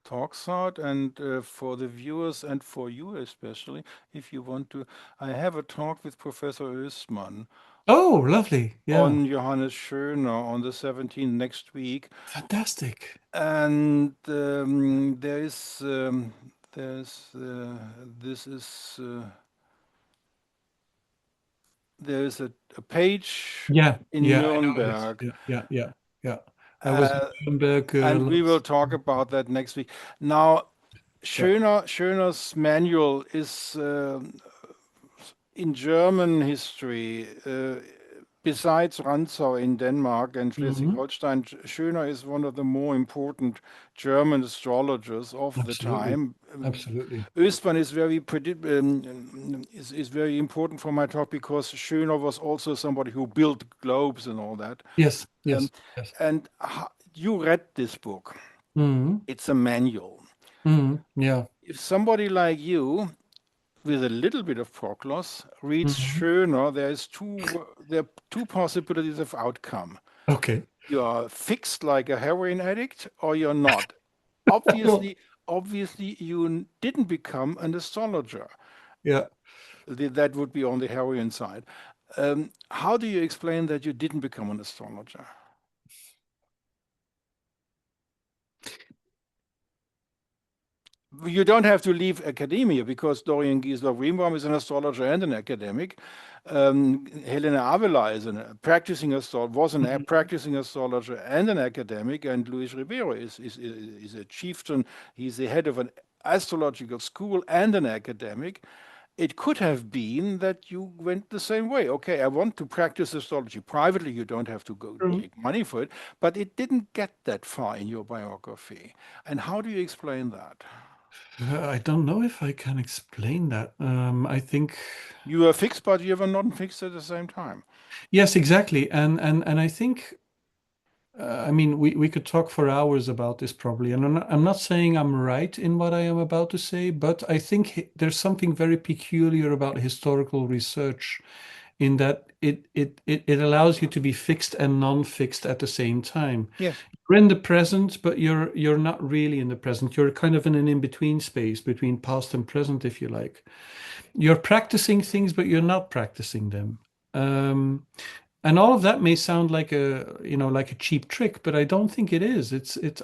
talks out, and for the viewers and for you especially, if you want to, I have a talk with Professor Östmann Oh, lovely. Yeah. on Johannes Schöner on the 17th next week, Fantastic. and there's this is there is a page Yeah, in yeah, I know it. Nuremberg, Yeah, yeah, yeah, yeah. I was in uh, Nuremberg and we will last. talk about that next week. Now, Yeah. Schöner's manual is in German history. Besides Rantzau in Denmark and Hmm. Schleswig-Holstein, Schöner is one of the more important German astrologers of the Absolutely. time. Absolutely. Östmann is very important for my talk because Schöner was also somebody who built globes and all that. Yes, Um, yes, yes. and you read this book. Hmm. It's a manual. Hmm. Yeah. If somebody like you with a little bit of proglos reads Hmm. Schöner, there are two possibilities of outcome. Okay. You are fixed like a heroin addict, or you're not. Well, Obviously, you didn't become an astrologer. yeah. That would be on the heroin side. How do you explain that you didn't become an astrologer? You don't have to leave academia because Dorian Giesler-Greenbaum is an astrologer and an academic. Helena Avila is a practicing was a Mhm. practicing astrologer and an academic, and Luis Ribeiro is a chieftain. He's the head of an astrological school and an academic. It could have been that you went the same way. Okay, I want to practice astrology privately. You don't have to go True. take money for it, but it didn't get that far in your biography. And how do you explain that? I don't know if I can explain that. I think You were fixed, but you were not fixed at the same time. yes, exactly. And I think I mean we could talk for hours about this probably. And I'm not saying I'm right in what I am about to say, but I think there's something very peculiar about historical research in that it allows you to be fixed and non-fixed at the same time. Yes. You're in the present, but you're not really in the present. You're kind of in an in-between space between past and present, if you like. You're practicing things, but you're not practicing them. Um, and all of that may sound like like a cheap trick, but I don't think it is.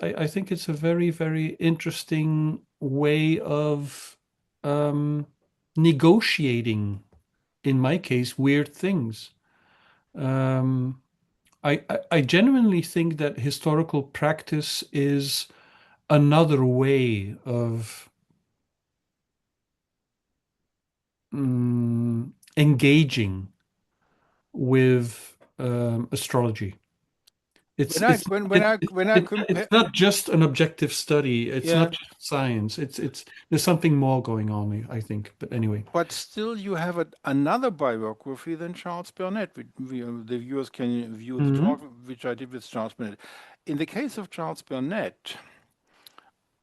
I think it's a very, very interesting way of um, negotiating, in my case, weird things. Um, I genuinely think that historical practice is another way of engaging with astrology. It's When I it's when when it, I it, when I it's compare, not just an objective study. It's yeah, not just science. It's there's something more going on, I think. But anyway. but still you have another biography than Charles Burnett. The viewers can view the Hmm. talk which I did with Charles Burnett. In the case of Charles Burnett,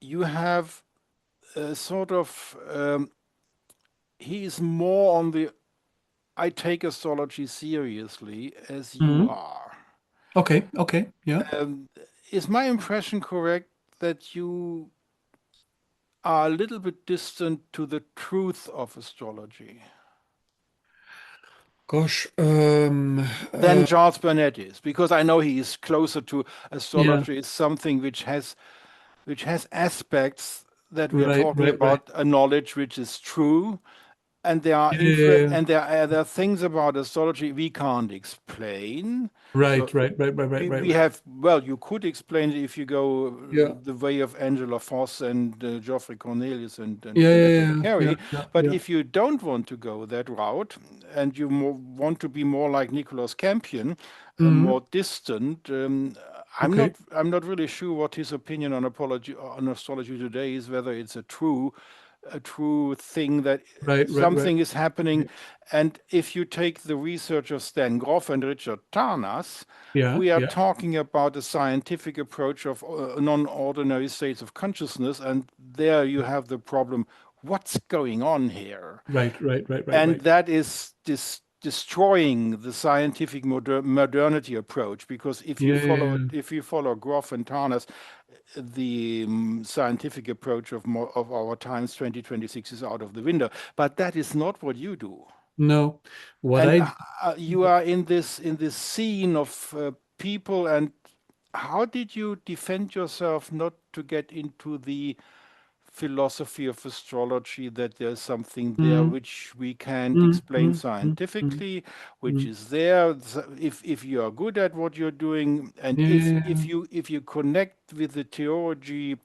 you have a sort of he is more on the I take astrology seriously as you Hmm. are. Okay. Okay. Yeah. Um, is my impression correct that you are a little bit distant to the truth of astrology Gosh. than Charles Burnett is? Because I know he is closer to Yeah. astrology. It's something which has aspects that we are Right. talking Right. Right. about a knowledge which is true, and Yeah. Yeah, yeah. there are things about astrology we can't explain. So Right. Right. Right. Right. Right. Right. we Right. have, well, you could explain it if you go Yeah. the way of Angela Foss and Geoffrey Cornelius and Yeah. Philip Yeah. Yeah. Carey. Yeah. But Yeah. if you don't want to go that route and you want to be more like Nicholas Campion, Hmm. more distant, Okay. I'm not really sure what his opinion on apology on astrology today is, whether it's a true thing that Right. Right. Right. something is happening. Right. And if you take the research of Stan Grof and Richard Tarnas, Yeah. we are Yeah. talking about a scientific approach of non-ordinary states of consciousness, and there you have the problem, what's going on here? Right. Right. Right. Right. And Right. that is destroying the scientific modernity approach, because Yeah. Yeah. Yeah. if you follow Grof and Tarnas, the scientific approach of our times 2026 is out of the window. But that is not what you do. No. What And I you are in this scene of people. And how did you defend yourself not to get into the philosophy of astrology, that there's something there mm, which we can't mm, explain mm, mm, mm, scientifically, which mm. is there? If you are good at what you're doing, and Yeah. Yeah. Yeah. if you connect with the theology,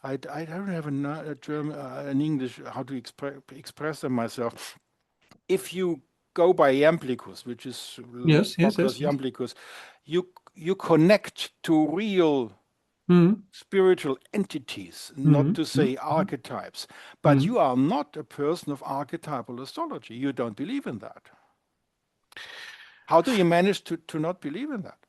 I don't have a term in English how to express them myself. If you go by Iamblichus, which is Yes. Yes. Proclus Yes. Yes. Iamblichus, you connect to real Mm, spiritual entities, not mm, to mm, say mm, archetypes. But mm. you are not a person of archetypal astrology. You don't believe in that. How do you manage to not believe in that?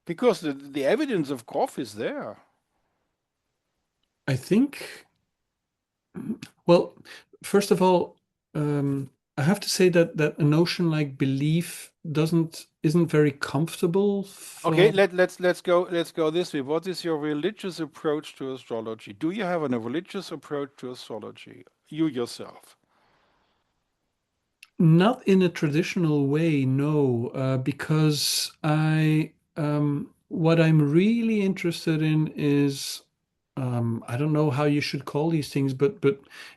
Because the evidence of Grof is there. I think. Well, first of all, I have to say that a notion like belief doesn't isn't very comfortable Okay, for. let's go this way. What is your religious approach to astrology? Do you have a religious approach to astrology? You yourself. Not in a traditional way, no, because what I'm really interested in is I don't know how you should call these things, but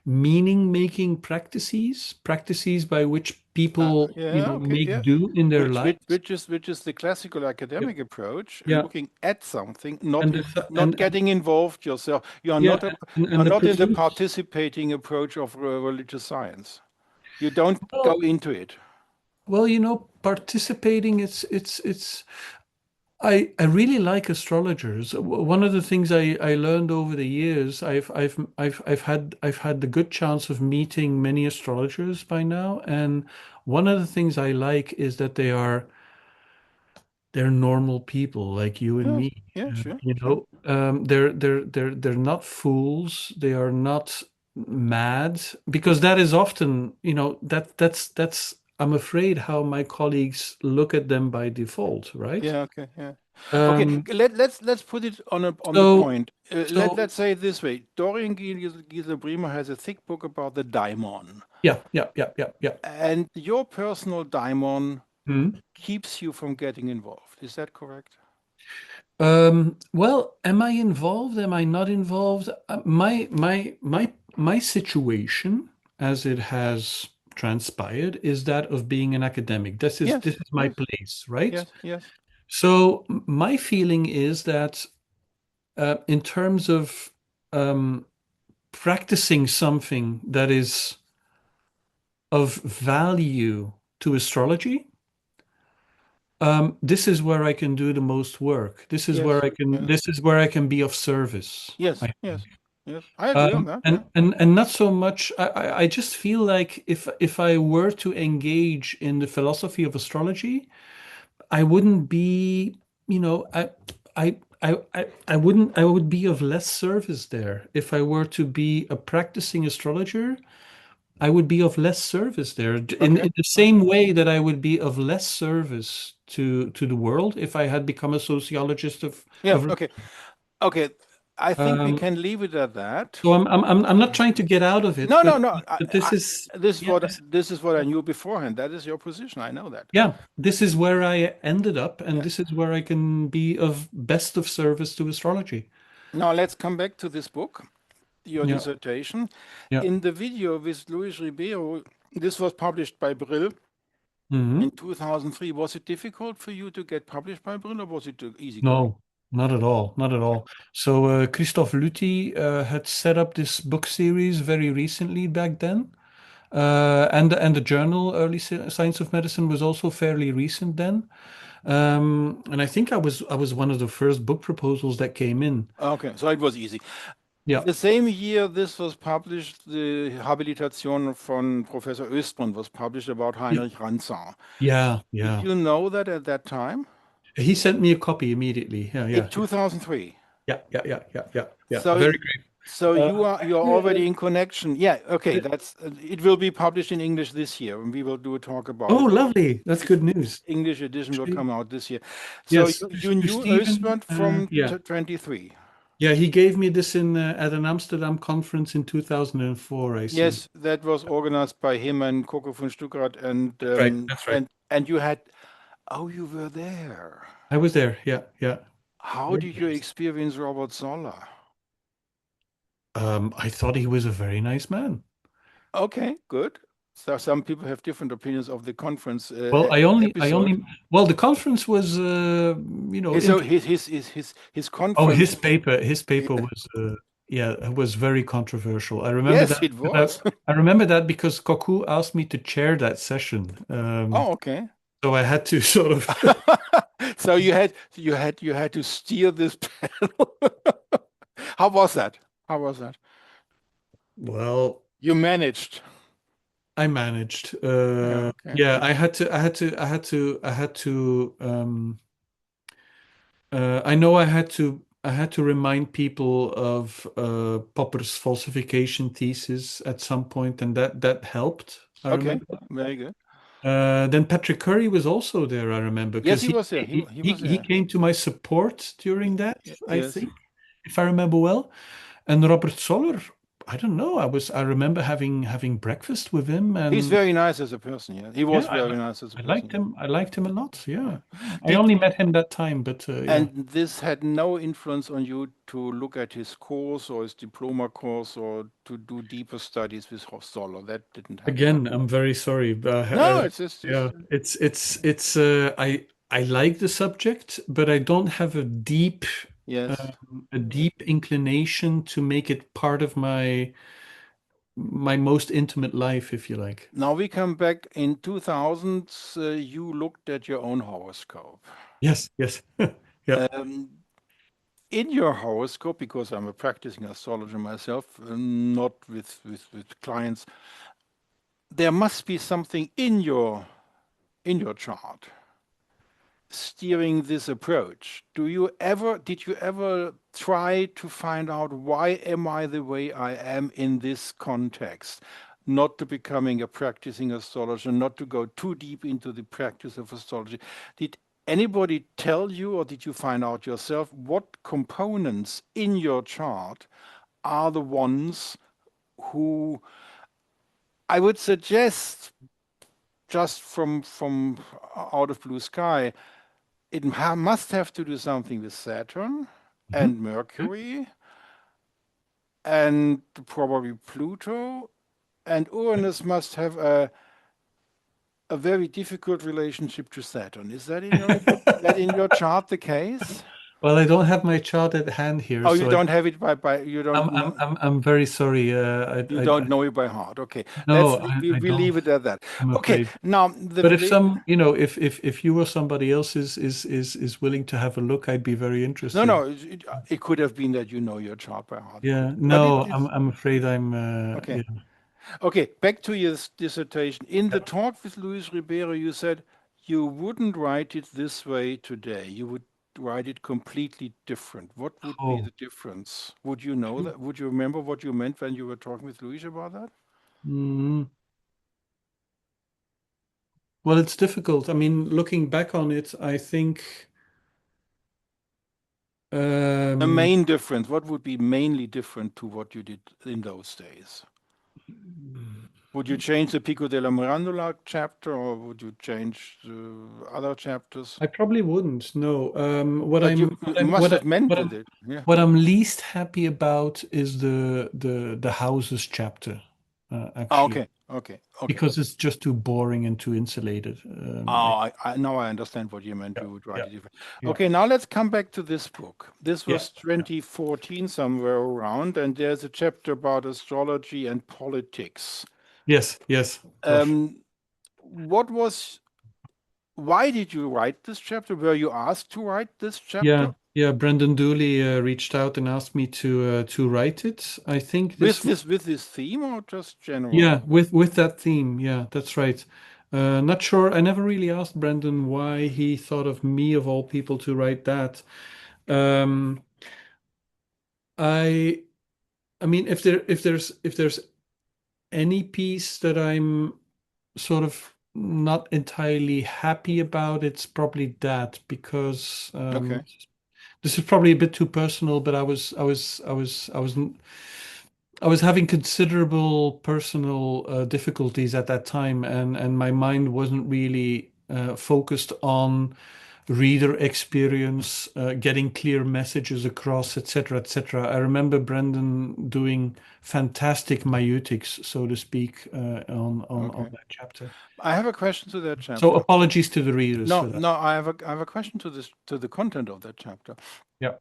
meaning making practices by which people, Yeah, okay, make yeah. do in their Which, which, lives. which is which is the classical Yeah, academic approach, yeah, looking at something, and not getting involved yourself. yeah, You are and the not in the pursuit. participating approach of religious science. You don't go Well, into it. well, participating. It's I really like astrologers. One of the things I learned over the years, I've had the good chance of meeting many astrologers by now, and one of the things I like is that they're normal people like you and Yeah, me. yeah, sure, sure. They're not fools. They are not mad because that is often, that's I'm afraid how my colleagues look at them by default, right? Yeah, okay, yeah. Okay, Um, let's put it on the so point. so Let's say it this way. Dorian Giese-Bremer has a thick book about the daimon, yeah, yeah, yeah, yeah, yeah. and your personal daimon Mhm. keeps you from getting involved. Is that correct? Well, am I involved? Am I not involved? My situation, as it has transpired, is that of being an academic. This Yes, is my yes, place, right? yes, yes. So my feeling is that in terms of um, practicing something that is of value to astrology, this is where I can do the most work. Yes, yes, This is where I can be of service, yes, I yes, think. yes. I agree on that. Yeah. And not so much. I just feel like if I were to engage in the philosophy of astrology, I wouldn't be, I would be of less service there. If I were to be a practicing astrologer, I would be of less service there. Okay. In the Okay. same way that I would be of less service to the world if I had become a sociologist Yeah. of Okay. Okay. I think we um, can leave it at that. so I'm not trying to get out of it, No, no, no. but this is yeah, This is what I knew beforehand. That is your position. I know that. yeah, this is where I ended up, and Yeah. this is where I can be of best of service to astrology. Now let's come back to this book, your Yeah, dissertation. yeah. In the video with Luis Ribeiro, this was published by Brill in Hmm. 2003. Was it difficult for you to get published by Brill, or was it easy going? No, not at all, not at Okay. all. So Christoph Lüthi had set up this book series very recently back then, and the journal Early Science of Medicine was also fairly recent then. And I think I was one of the first book proposals that came in. Okay, so it was easy. Yeah, The same year this was published, the Habilitation von Professor Östrand was published about yeah, Heinrich Rantzau. yeah, Did yeah. you know that at that time? He sent me a copy immediately. Yeah, In yeah, 2003. yeah, yeah, yeah, yeah, yeah, yeah. So Very great. so Uh, you are already in connection. Yeah, okay, that's it will be published in English this year, and we will do a talk about oh, it. lovely. That's The good news. English edition will Actually, come out this year. So yes, you to knew Stephen. Östrand from Yeah, 23. yeah. He gave me this in at an Amsterdam conference in 2004. I see. Yes, that was organized by him and Coco von Stuckrad, That's right. That's right. and you had, oh, you were there. I was there. Yeah, yeah. How Very did you nice. experience Robert Zoller? I thought he was a very nice man. Okay, good. So some people have different opinions of the conference Well, episode. well, the conference was, So interesting. his Oh, conference. his paper was, yeah, it was very controversial. Yes, it was. I remember that because Koku asked me to chair that session. Oh, okay. So I had to sort of, So you had to steer this panel. How was that? How was that? well, You managed. I managed. Yeah, okay. Yeah, I know I had to remind people of Popper's falsification thesis at some point, and that helped. I Okay, remember. very good. Then Patrick Curry was also there, I remember, Yes, because he was there. He was he there. came to my support during that, I Yes. think, if I remember well. And Robert Soller, I don't know. I remember having breakfast with him, He's and very nice as a person. Yeah, he yeah, was very nice as a I person. liked him. I liked him a lot. Yeah. Yeah, yeah. I Did only met him that time, but yeah. And this had no influence on you to look at his course or his diploma course or to do deeper studies with Hostoller. That didn't happen. Again, I'm very sorry, but No, it's yeah, just it's I like the subject, but I don't have yes. a deep inclination to make it part of my most intimate life, if you like. Now we come back in 2000s. You looked at your own horoscope. Yes, yes. Yeah. Um, in your horoscope, because I'm a practicing astrologer myself, not with clients, there must be something in your chart steering this approach. Did you ever try to find out why am I the way I am in this context? Not to becoming a practicing astrologer, not to go too deep into the practice of astrology. Did anybody tell you, or did you find out yourself, what components in your chart are the ones who I would suggest just from out of blue sky it must have to do something with Saturn Mhm. and Mercury and probably Pluto, and Uranus must have a very difficult relationship to Saturn. Is that in your chart the case? Well, I don't have my chart at hand here, Oh, you so don't have it by you don't know. I'm very sorry. You don't know it by heart. Okay, No, we don't. leave it at that. I'm Okay, afraid. now But if some, you know, if you or somebody else is willing to have a look, I'd be very no, interested. no, it could have been that you know your chart by heart. It could, Yeah. but No, it's I'm afraid I'm. okay. Yeah. Okay, back to your dissertation. In the Yeah. talk with Luis Ribeiro, you said you wouldn't write it this way today. You would write it completely different. What would be Oh. the difference? Would you know that? Would you remember what you meant when you were talking with Luis about that? Mm. Well, it's difficult. I mean, looking back on it, I think. The Um, main difference, what would be mainly different to what you did in those days? Would you change the Pico della Mirandola chapter or would you change other chapters? I probably wouldn't. No. What But I'm you must have meant with it. Yeah. what I'm least happy about is the houses chapter, Ah, actually, okay, okay, okay. because it's just too boring and too insulated. Oh, now I understand what you meant. Yeah, You would write yeah, it different. yeah, Okay, now let's come back to this book. This yeah, was yeah. 2014, somewhere around, and there's a chapter about astrology and politics. Yes, yes, Prof. Um, what was, why did you write this chapter? Were you asked to write this chapter Yeah, yeah. Brendan Dooley reached out and asked me to write it. I think with this was, this theme or just general? yeah, with that theme. Yeah, that's right. Not sure. I never really asked Brendan why he thought of me of all people to write that. Um, I I mean, if there's any piece that I'm sort of not entirely happy about, it's probably that because Okay, this is probably a bit too personal, but I was having considerable personal difficulties at that time, and my mind wasn't really focused on reader experience, getting clear messages across, etc., etc. I remember Brendan doing fantastic maiutics, so to speak, on okay. that chapter. I have a question to that So chapter. apologies to the readers No, for that. no, I have a question to this to the content of that chapter. Yeah.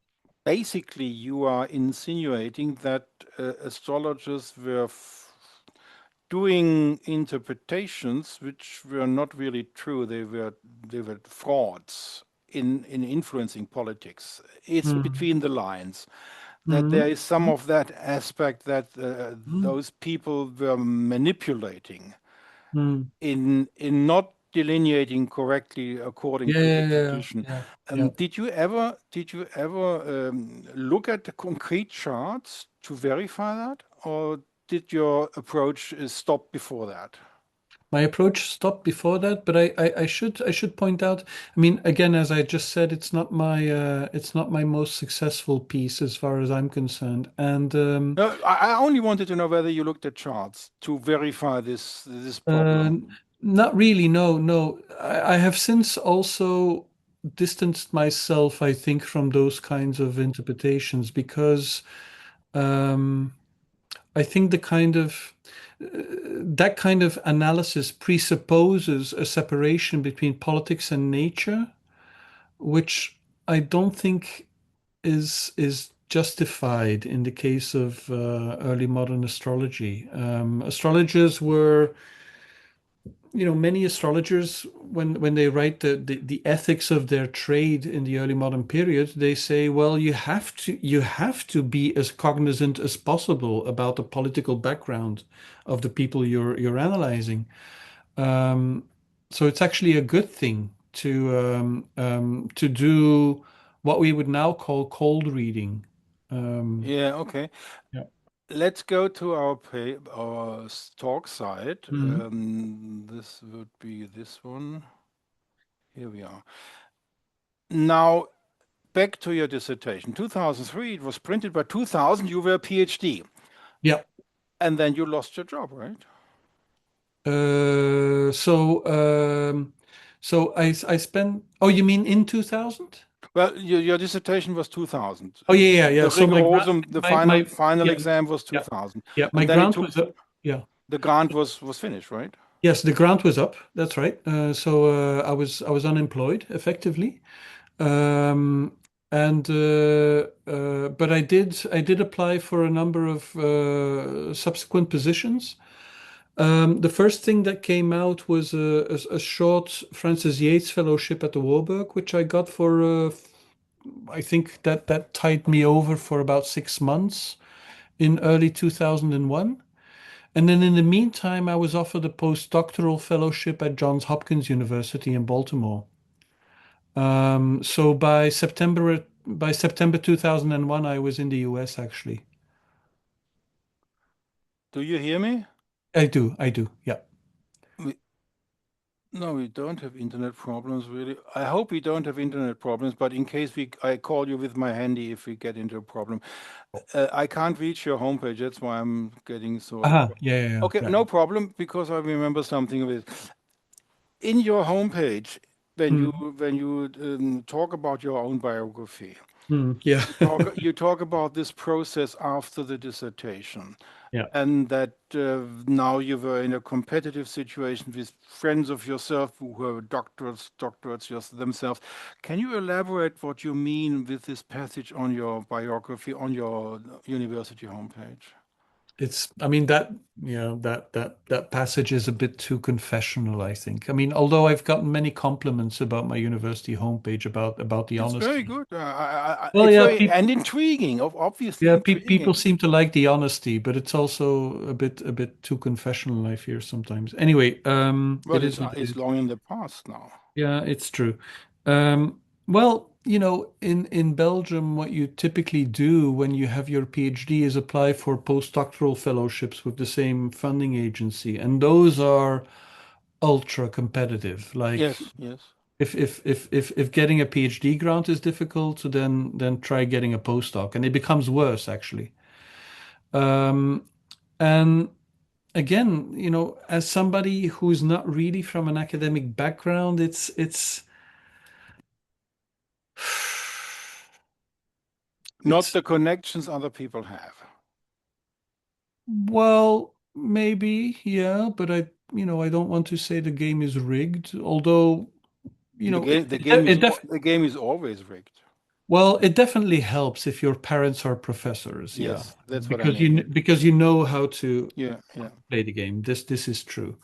Basically, you are insinuating that astrologers were doing interpretations which were not really true. They were frauds in influencing politics. It's Mm, between the lines that mm, there is some mm, of that aspect that mm, those people were manipulating mm. in not delineating correctly according Yeah, to the yeah, yeah, tradition. yeah, yeah. Did you ever look at the concrete charts to verify that, or did your approach stop before that? my approach stopped before that, but I should point out, I mean, again, as I just said, it's not my most successful piece as far as I'm concerned. And No, I only wanted to know whether you looked at charts to verify this uh, problem. not really, no, no. I have since also distanced myself, I think, from those kinds of interpretations because um, I think that kind of analysis presupposes a separation between politics and nature, which I don't think is justified in the case of early modern astrology. Astrologers were, many astrologers when they write the ethics of their trade in the early modern period, they say, well, you have to be as cognizant as possible about the political background of the people you're analyzing. Um, so it's actually a good thing to do what we would now call cold reading. Um, Yeah, okay. yeah. Let's go to our talk site. Mhm. This would be this one. Here we are. Now, back to your dissertation. 2003, it was printed, by 2000 you were a PhD, Yeah. and then you lost your job, right? Uh, so um, so I spent. Oh, you mean in 2000? Well, your dissertation was 2000. Oh yeah, yeah, yeah. The So my grant, rigorosum, the my final yeah, exam was yeah, 2000, yeah. My and then it grant took was up. Yeah. the grant was finished, right? Yes, the grant was up. That's right. I was unemployed effectively. Um, and but I did apply for a number of subsequent positions. The first thing that came out was a short Francis Yates fellowship at the Warburg, which I got for I think that tied me over for about 6 months in early 2001. And then in the meantime, I was offered a postdoctoral fellowship at Johns Hopkins University in Baltimore. So by September 2001, I was in the US actually. Do you hear me? I do, yeah. We, no, we don't have internet problems, really. I hope we don't have internet problems, but in case I call you with my handy if we get into a problem. I can't reach your homepage, that's why I'm getting so. Yeah, yeah, yeah, Okay, yeah. no problem, because I remember something of it. In your homepage, when you Mm, when you talk about your own biography, yeah, you talk about this process after the dissertation, yeah. and that now you were in a competitive situation with friends of yourself who were doctorates themselves. Can you elaborate what you mean with this passage on your biography on your university homepage? I mean, that passage is a bit too confessional, I think. I mean, although I've gotten many compliments about my university homepage about the It's very honesty. good. Well, It's yeah, very and intriguing, obviously people intriguing. seem to like the honesty, but it's also a bit too confessional, I fear sometimes. Anyway, Well, it it's is what it it's is. long in the past now. Yeah, it's true. Well, in Belgium, what you typically do when you have your PhD is apply for postdoctoral fellowships with the same funding agency, and those are ultra competitive. Like Yes, yes. if getting a PhD grant is difficult, then try getting a postdoc, and it becomes worse actually. Um, and again, as somebody who's not really from an academic background, Not it's the connections other people have. well, maybe, yeah, but I don't want to say the game is rigged, although, The game, the game is it al- def the game is always rigged. well, it definitely helps if your parents are professors, yeah, Yes, that's what I because mean. you know how to Yeah, yeah. play the game. This is true.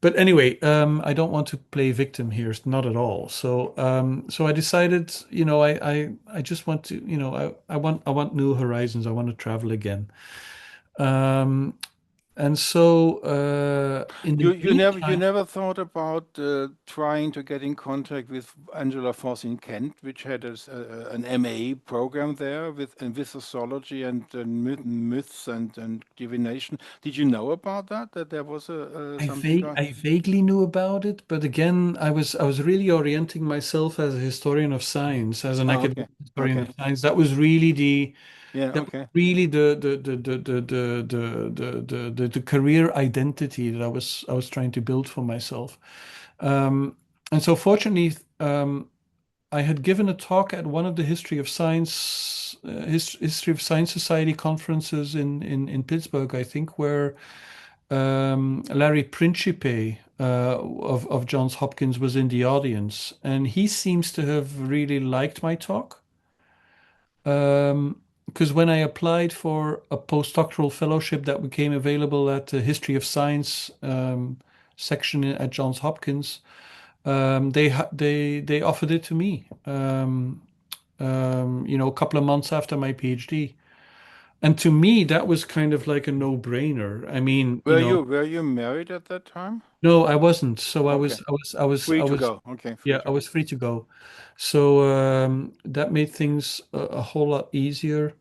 But anyway, I don't want to play victim here, not at all. So I decided, I just want to, I want new horizons. I want to travel again. Um, And so in the You meantime, never thought about trying to get in contact with Angela Voss in Kent, which had an MA program there with astrology and myths and divination. Did you know about that? That there was a something going? I vaguely knew about it, but again, I was really orienting myself as a historian of science, as an Oh, academic okay, historian okay, of science. That was really yeah, that was okay. really the career identity that I was trying to build for myself. Um, and so fortunately, I had given a talk at one of the History of Science Society conferences in Pittsburgh, I think, where Larry Principe of Johns Hopkins was in the audience, and he seems to have really liked my talk. Because when I applied for a postdoctoral fellowship that became available at the History of Science section at Johns Hopkins, they offered it to me. A couple of months after my PhD. And to me, that was kind of like a no-brainer. I mean, Were you married at that time? no, I wasn't. So Okay, free I to was, go. Okay, free yeah, to I go. was free to go. So that made things a whole lot easier.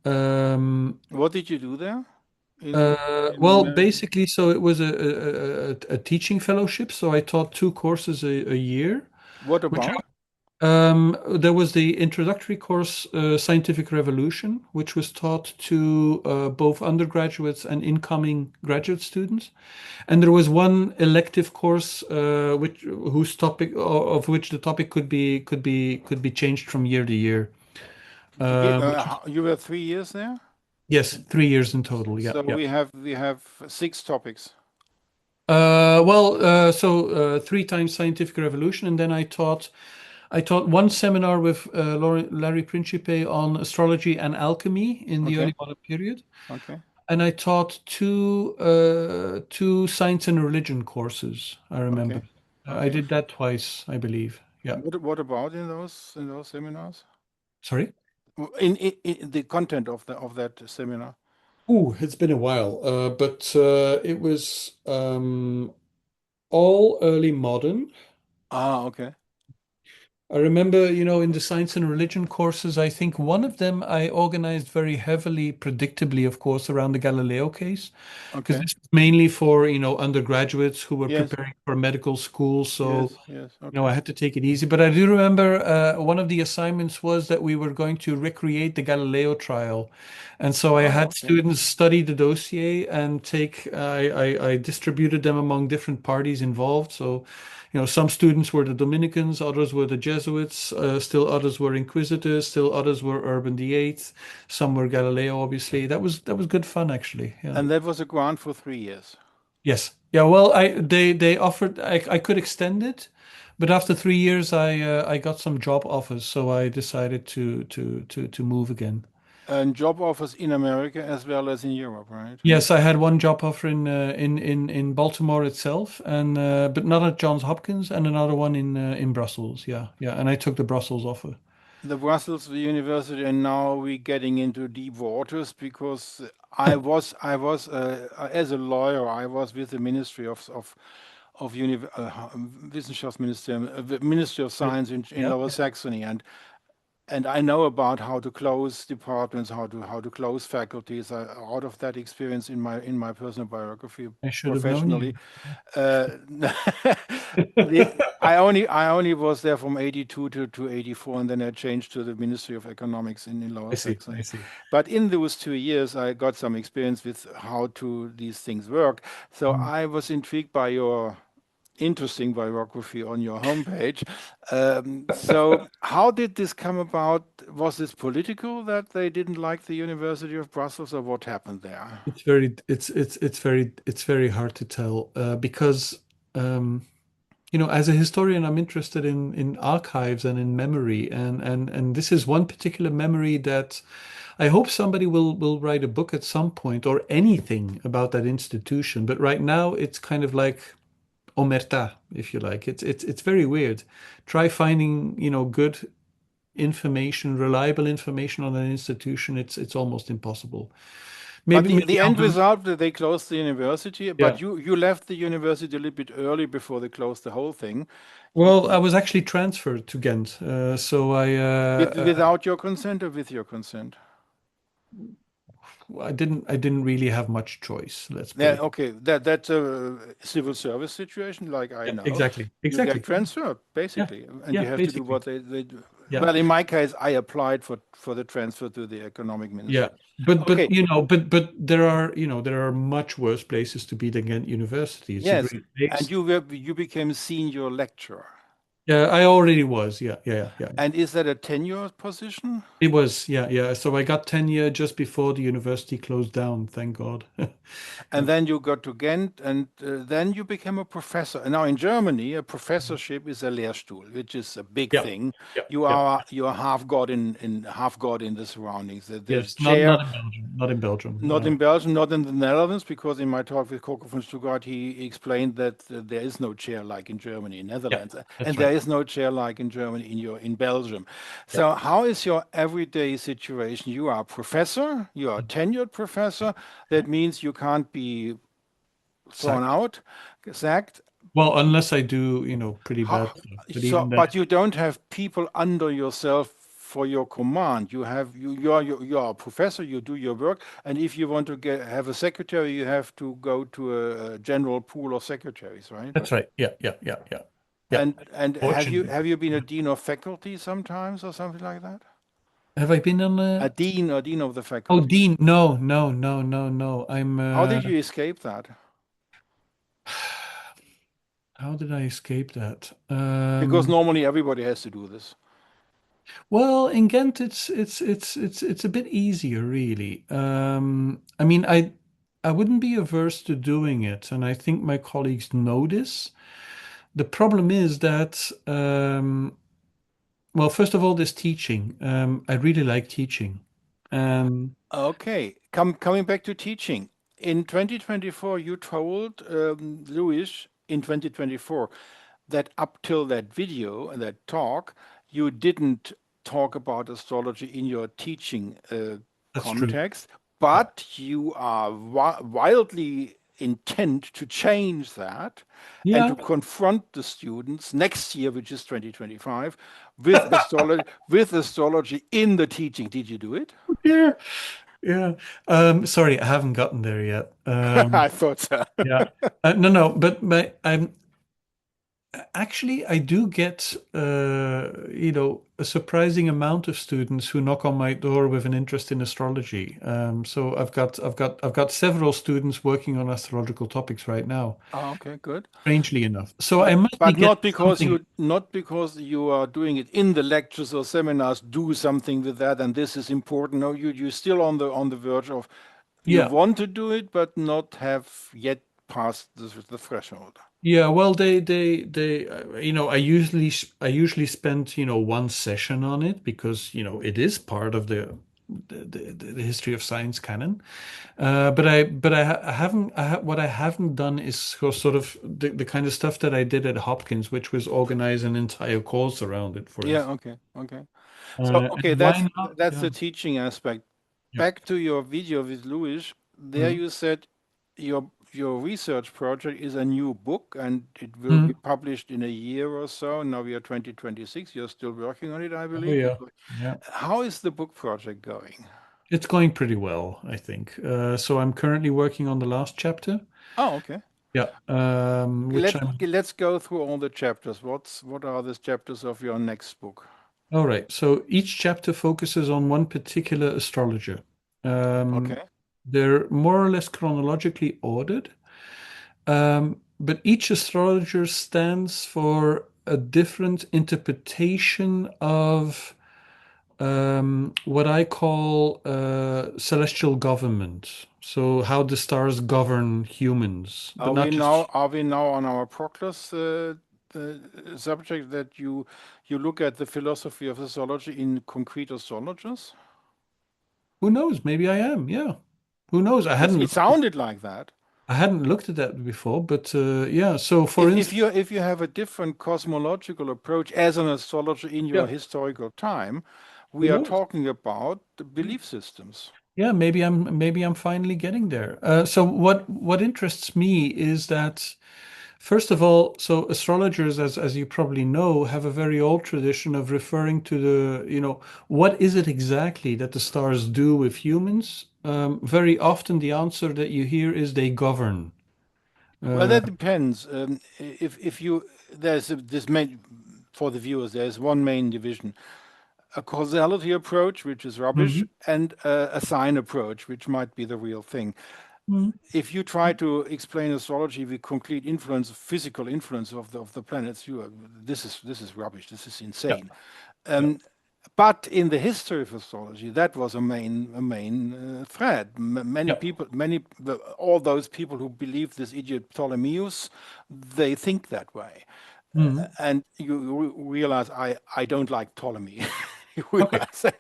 Um, What did you do there in well, America? basically, so it was a teaching fellowship. So I taught two courses a year, What which about? there was the introductory course, Scientific Revolution, which was taught to both undergraduates and incoming graduate students. And there was one elective course, whose topic of which the topic could be changed from year to year. Which is, You were 3 years there? yes, 3 years in total. Yeah, So yeah. we have six topics. Three times Scientific Revolution, and then I taught one seminar with Larry Principe on astrology and alchemy in the Okay, early modern period, okay, and I taught two science and religion courses. I remember. okay, I okay. did that twice, I believe. Yeah. What about in those seminars? Sorry? In the content of that seminar? Ooh, it's been a while, but it was all early modern. Ah, okay, I remember, in the science and religion courses, I think one of them I organized very heavily, predictably, of course, around the Galileo case, because okay. this was mainly for, undergraduates who were Yes, preparing for medical school. So yes, yes. Okay. I had to take it easy. But I do remember one of the assignments was that we were going to recreate the Galileo trial. And so I Oh, had okay. students study the dossier and I distributed them among different parties involved. So, some students were the Dominicans, others were the Jesuits, still others were Inquisitors, still others were Urban the Eighth, some were Galileo, obviously. That was good fun, actually. Yeah. And that was a grant for 3 years. Yes. Yeah. Well, they offered I could extend it, but after 3 years, I got some job offers, so I decided to move again. And job offers in America as well as in Europe, right? Yes, I had one job offer in Baltimore itself, and but not at Johns Hopkins, and another one in Brussels. Yeah, yeah, and I took the Brussels offer. The Brussels University, and now we're getting into deep waters because I was as a lawyer, I was with the Ministry of Wissenschaftsministerium, Ministry of Right. Science in Yeah, Lower yeah. Saxony, and I know about how to close departments, how to close faculties. Out of that experience in my personal biography, I should have known professionally, you. uh, I only was there from 82 to 84, and then I changed to the Ministry of Economics in I Lower see. I Saxony. see. But in those 2 years, I got some experience with how to these things work. So Mm. I was intrigued by your interesting biography on your homepage. So how did this come about? Was this political that they didn't like the University of Brussels, or what happened there? It's very hard to tell because um, as a historian, I'm interested in archives and in memory, and this is one particular memory that I hope somebody will write a book at some point or anything about that institution. But right now, it's kind of like omerta, if you like. It's very weird. Try finding good information, reliable information on an institution. It's almost impossible. But maybe the maybe I'll end do. result, they closed the university, Yeah. but you left the university a little bit early before they closed the whole thing. Well, I was actually transferred to Ghent, so Without your consent or with your consent? I didn't really have much choice. Let's put Yeah, it. okay. That's a civil service situation, like I Yeah, know. exactly, You get exactly. transferred Yeah, basically, and yeah, you have to do basically. what they do. Yeah, Well, in my case, I applied for the transfer to the economic yeah. ministry. But Okay, you know, but there are there are much worse places to be than Ghent University. It's a yes, great and place. you became senior lecturer. Yeah, I already was. Yeah, yeah, yeah, yeah. And is that a tenure position? It was. Yeah, yeah. So I got tenure just before the university closed down. Thank God. And then you got to Ghent, and then you became a professor. And now in Germany, a professorship is a Lehrstuhl, which is a big Yeah, thing. yeah, You yeah. are half god in half god in the surroundings. The Yes, chair. not in Belgium. Not in Belgium. Not in Belgium, not in the Netherlands, because in my talk with Coco von Stuttgart, he explained that there is no chair like in Germany, in Yeah, Netherlands, that's and there right. is no chair like in Germany in Belgium. Yeah. So, how is your everyday situation? You are a professor, you are a tenured professor. That means you can't be thrown Sacked. out, sacked. Well, unless I do, pretty bad How, stuff. But so, even then, but you don't have people under yourself for your command. You are a professor. You do your work, and if you want to have a secretary, you have to go to a general pool of secretaries, right? that's right. Yeah, yeah, yeah, yeah. Yeah. And Fortunately. have you been a dean of faculty sometimes or something like that? Have I been on A dean of the oh, faculty. Dean? No, no, no, no, no. How did you escape that? How did I escape that? Because normally everybody has to do this. Well, in Ghent, it's a bit easier, really. I mean, I wouldn't be averse to doing it, and I think my colleagues know this. The problem is that, well, first of all, this teaching. I really like teaching. Um, Okay, coming back to teaching. In 2024, you told Louis in 2024 that up till that video and that talk, you didn't talk about astrology in your teaching that's true. context, Yeah. but you are wildly intent to change that and Yeah. to confront the students next year, which is 2025, with astrology in the teaching. Did you do it? Yeah. Yeah. Sorry, I haven't gotten there yet. I thought so. Yeah. No, no, but I'm actually I do get a surprising amount of students who knock on my door with an interest in astrology. So I've got several students working on astrological topics right now, Oh, okay, good. strangely enough. So I must be But getting something. not because you are doing it in the lectures or seminars, do something with that, and this is important. No, you're still on the verge of you Yeah. want to do it, but not have yet passed the threshold. Yeah, well, I usually spend, one session on it because, it is part of the history of science canon. But I haven't, what I haven't done is sort of the kind of stuff that I did at Hopkins, which was organize an entire course around it, for Yeah, instance. okay, okay. So, okay, And why not? that's Yeah, the teaching aspect. yeah. Back to your video with Louis, there Mhm. you said your research project is a new book and it will be Mhm. published in a year or so. Now we are 2026. You're still working on it, I Oh believe. yeah, yeah. How is the book project going? It's going pretty well, I think. So I'm currently working on the last chapter. Oh, okay. Yeah, which I'm Let's go through all the chapters. What are the chapters of your next book? all right. So each chapter focuses on one particular astrologer. Um, Okay. they're more or less chronologically ordered, but each astrologer stands for a different interpretation of what I call celestial government. So how the stars govern humans, but not just. Are we now on our Proclus subject that you look at the philosophy of astrology in concrete astrologers? Who knows? Maybe I am. Yeah. Who knows? I hadn't It sounded like that. I hadn't looked at that before, but yeah. So for instance, If you have a different cosmological approach as an astrologer in your yeah. historical time, Who we are knows? talking about the Yeah. belief systems. Yeah, maybe I'm finally getting there. So what interests me is that first of all, so astrologers, as you probably know, have a very old tradition of referring to what is it exactly that the stars do with humans? Very often the answer that you hear is they govern. Well, Uh, that depends. If you there's this main for the viewers, there's one main division: a causality approach, which is rubbish, mhm, and a sign approach, which might be the real thing. mhm, If you try to explain astrology with concrete influence, physical influence of the planets, this is rubbish. This is yeah, insane. yeah. Um, but in the history of astrology, that was a main thread. Many Yeah. people, all those people who believe this idiot Ptolemaeus, they think that way. Mhm. And you realize I don't like Ptolemy. You Okay. realize that.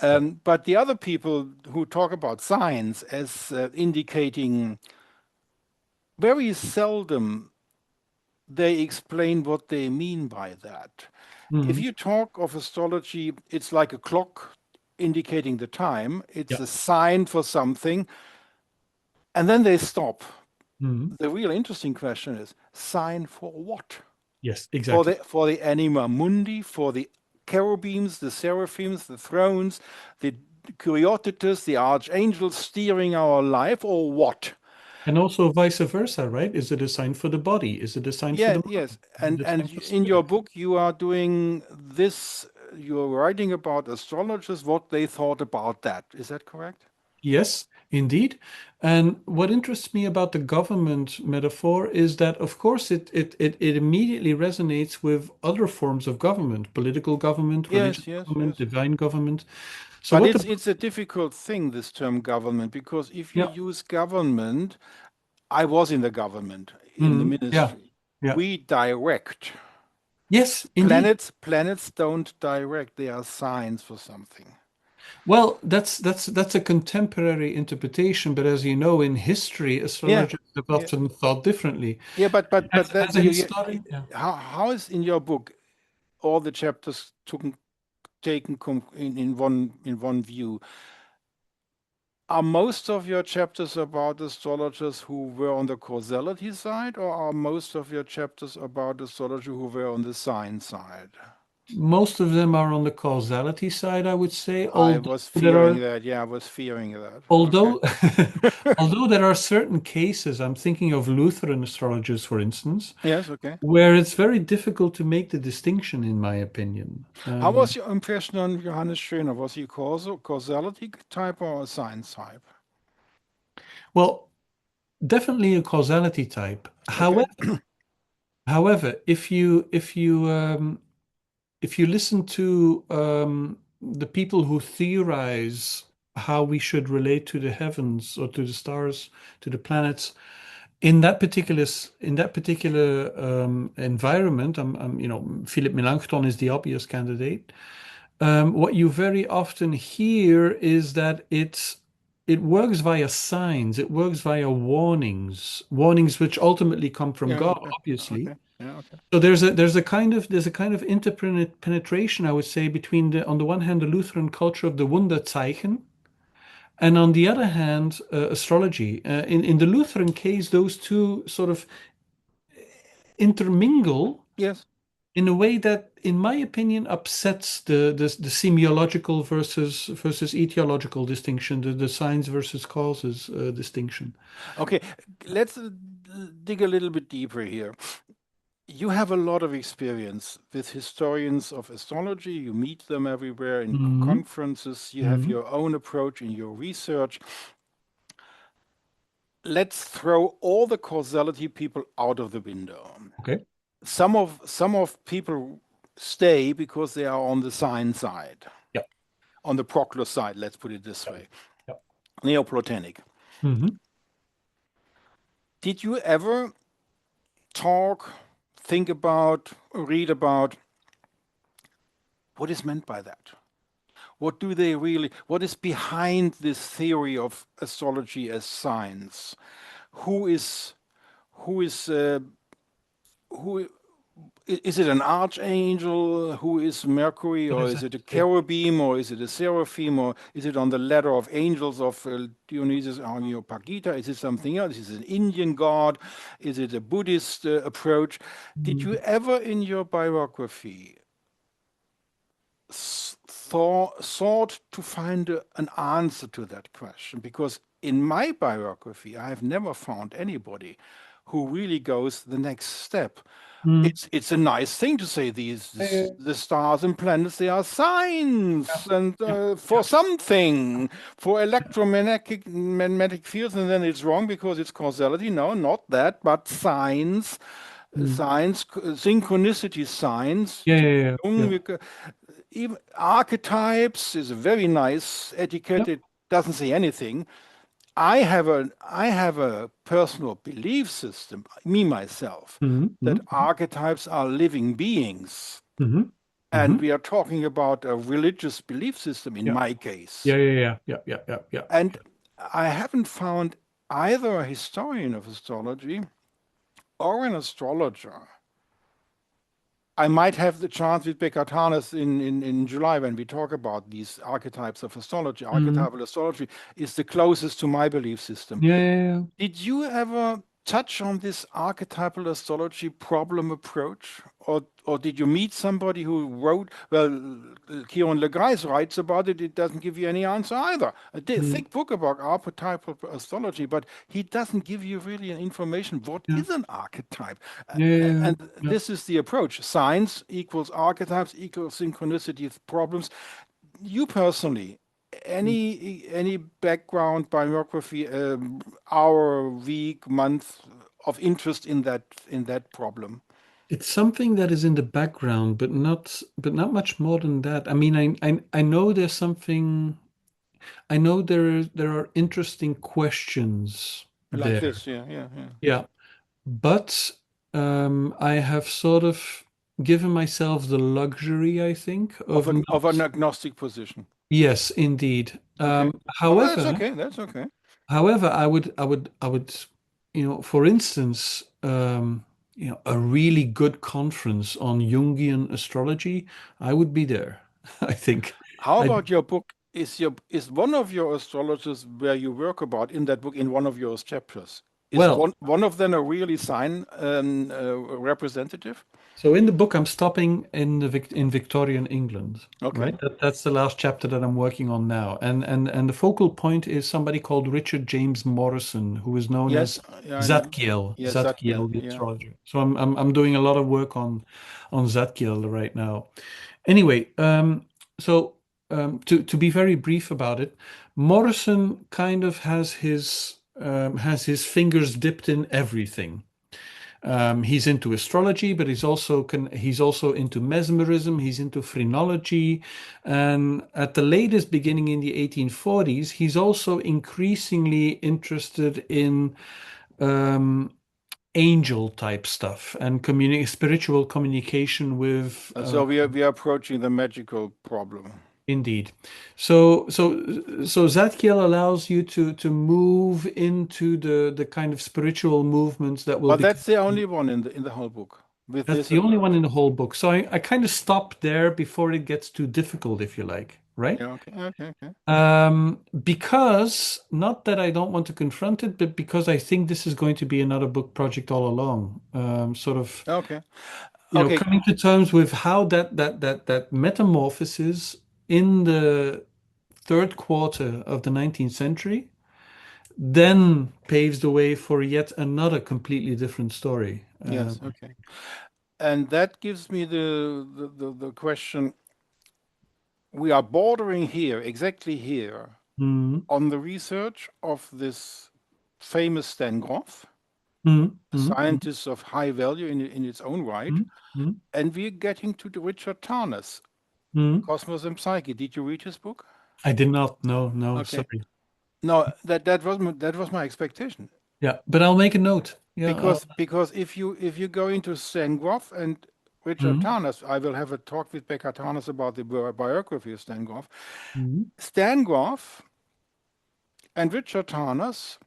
Yeah. But the other people who talk about science as indicating very seldom they explain what they mean by that. If Mhm. you talk of astrology, it's like a clock indicating the time, it's Yeah. a sign for something, and then they stop. Mhm. The real interesting question is sign for what? Yes, For exactly. the anima mundi, for the cherubims, the seraphims, the thrones, the Curiotitus, the archangels steering our life, or what? And also vice versa, right? Is it a sign for the body? Is it a sign for Yeah, the yes. mind? Is it a sign for In your spirit? book, you are doing this. You're writing about astrologers, what they thought about that. Is that correct? Yes, indeed. And what interests me about the government metaphor is that, of course, it immediately resonates with other forms of government, political government, religious Yes, yes, government, yes. divine government. So But what the it's a difficult thing, this term government, because if you yeah, use government, I was in the government, in the yeah, ministry. yeah. We direct. Yes, indeed. Planets don't direct, they are signs for something. Well, that's a contemporary interpretation, but as you know, in history, Yeah, astrologers have yeah. often thought differently. Yeah, but that As a historian, yeah. how is in your book all the chapters taken in one view? Are most of your chapters about astrologers who were on the causality side, or are most of your chapters about astrology who were on the sign side? Most of them are on the causality side, I would say, I although was there fearing are that. Yeah, I was fearing that. Okay. although although there are certain cases, I'm thinking of Lutheran astrologers, for instance, Yes, okay. where it's very difficult to make the distinction, in my opinion. How was your impression on Johannes Schöner? Was he causality type or a science type? Well, definitely a causality type. Okay. However, if you listen to the people who theorize how we should relate to the heavens or to the stars, to the planets, in that particular environment, Philip Melanchthon is the obvious candidate. What you very often hear is that it works via signs, it works via warnings which ultimately come from Yeah, God, okay. obviously. Okay. Yeah, okay. So there's a kind of interpenetration, I would say, between the on the one hand the Lutheran culture of the Wunderzeichen, and on the other hand astrology. In the Lutheran case, those two sort of intermingle Yes. in a way that, in my opinion, upsets the semiological versus etiological distinction, the signs versus causes distinction. Okay. Let's dig a little bit deeper here. You have a lot of experience with historians of astrology. You meet them everywhere in Hmm. conferences. You have Hmm. your own approach in your research. Let's throw all the causality people out of the window. Okay. Some of people stay because they are on the sign side, Yeah. on the Proclus side, let's put it this Yeah. way, Yeah. Neoplatonic. Hmm. Did you ever talk, think about, read about what is meant by that? What do they really, what is behind this theory of astrology as science? Who is, who is, who, Is it an archangel who is Mercury, What or does is that it a say? cherubim, or is it a seraphim, or is it on the ladder of angels of Dionysus Areopagita? Is it something else? Is it an Indian god? Is it a Buddhist approach? Did you Mm. ever in your biography sought to find an answer to that question? Because in my biography, I have never found anybody who really goes the next step. Mm. It's a nice thing to say these Yeah, the stars and planets, they are yeah, signs and yeah, for something, for electromagnetic fields, and then it's wrong because it's causality. No, not that, but signs, mm. synchronicity signs. Yeah, yeah, yeah, Jung, yeah, even archetypes is a very nice etiquette. yeah. It doesn't say anything. I have a personal belief system, me myself, Mhm, that mhm, archetypes are living beings. mhm, And mhm. we are talking about a religious belief system in Yeah, my case. yeah, yeah, yeah, yeah, yeah, yeah, yeah. And I haven't found either a historian of astrology or an astrologer. I might have the chance with Beckart Harness in July when we talk about these archetypes of astrology. Mhm. Archetypal astrology is the closest to my belief system. Yeah, yeah, yeah. Did you ever touch on this archetypal astrology problem approach? Or did you meet somebody who wrote, well, Kieron Legrais writes about it, it doesn't give you any answer either. Mm. Thick book about archetypal astrology, but he doesn't give you really an information. What Yeah, is an archetype? yeah, yeah, And yeah. this is the approach. Science equals archetypes equals synchronicity problems. You personally, Yeah. any background biography, hour, week, month of interest in that problem? It's something that is in the background, but not much more than that. I mean, I know there's something. I know there are interesting questions Like there. this, yeah, yeah, yeah. Yeah, but I have sort of given myself the luxury, I think, Of of an not. agnostic position. Yes, indeed. Okay. Oh, that's However, okay. That's okay. I would, for instance, a really good conference on Jungian astrology, I would be there. I think. How I about your book? Is one of your astrologers where you work about in that book in one of your chapters? Is well, one of them a really sign representative? so in the book, I'm stopping in in Victorian England, Okay. right? That's the last chapter that I'm working on now, and the focal point is somebody called Richard James Morrison, who is known Yes, as yeah, I know. Zadkiel, Yes, Zatkiel. Zadkiel, the Yeah. astrologer. So I'm doing a lot of work on Zadkiel right now. Anyway, so to be very brief about it, Morrison kind of has his fingers dipped in everything. He's into astrology, but he's also into mesmerism. He's into phrenology, and at the latest, beginning in the 1840s, he's also increasingly interested in um, angel type stuff and spiritual communication with. So we are approaching the magical problem. Indeed. So Zadkiel allows you to move into the kind of spiritual movements that will But become. that's the only one in the whole book with That's this the only one approach. in the whole book. So I kind of stop there before it gets too difficult, if you like, right? Yeah, okay, okay, okay. Because not that I don't want to confront it, but because I think this is going to be another book project all along. Sort of, Okay. Okay. coming to terms with how that metamorphosis in the third quarter of the 19th century then paves the way for yet another completely different story. Yes, okay. And that gives me the question. We are bordering here, exactly here, Mm, on the research of this famous Stan Grof, mm, a mm, mm, scientist of high value in its own right. mm, mm, And we're getting to the Richard Tarnas, mm. Cosmos and Psyche. Did you read his book? I did not. No, no, Okay. sorry. No, that was my expectation. Yeah, but I'll make a note. Yeah, Because if you go into Stan Grof and Richard mm, Tarnas, I will have a talk with Becca Tarnas about the biography of Stan Grof. mm, Stan Grof and Richard Tarnas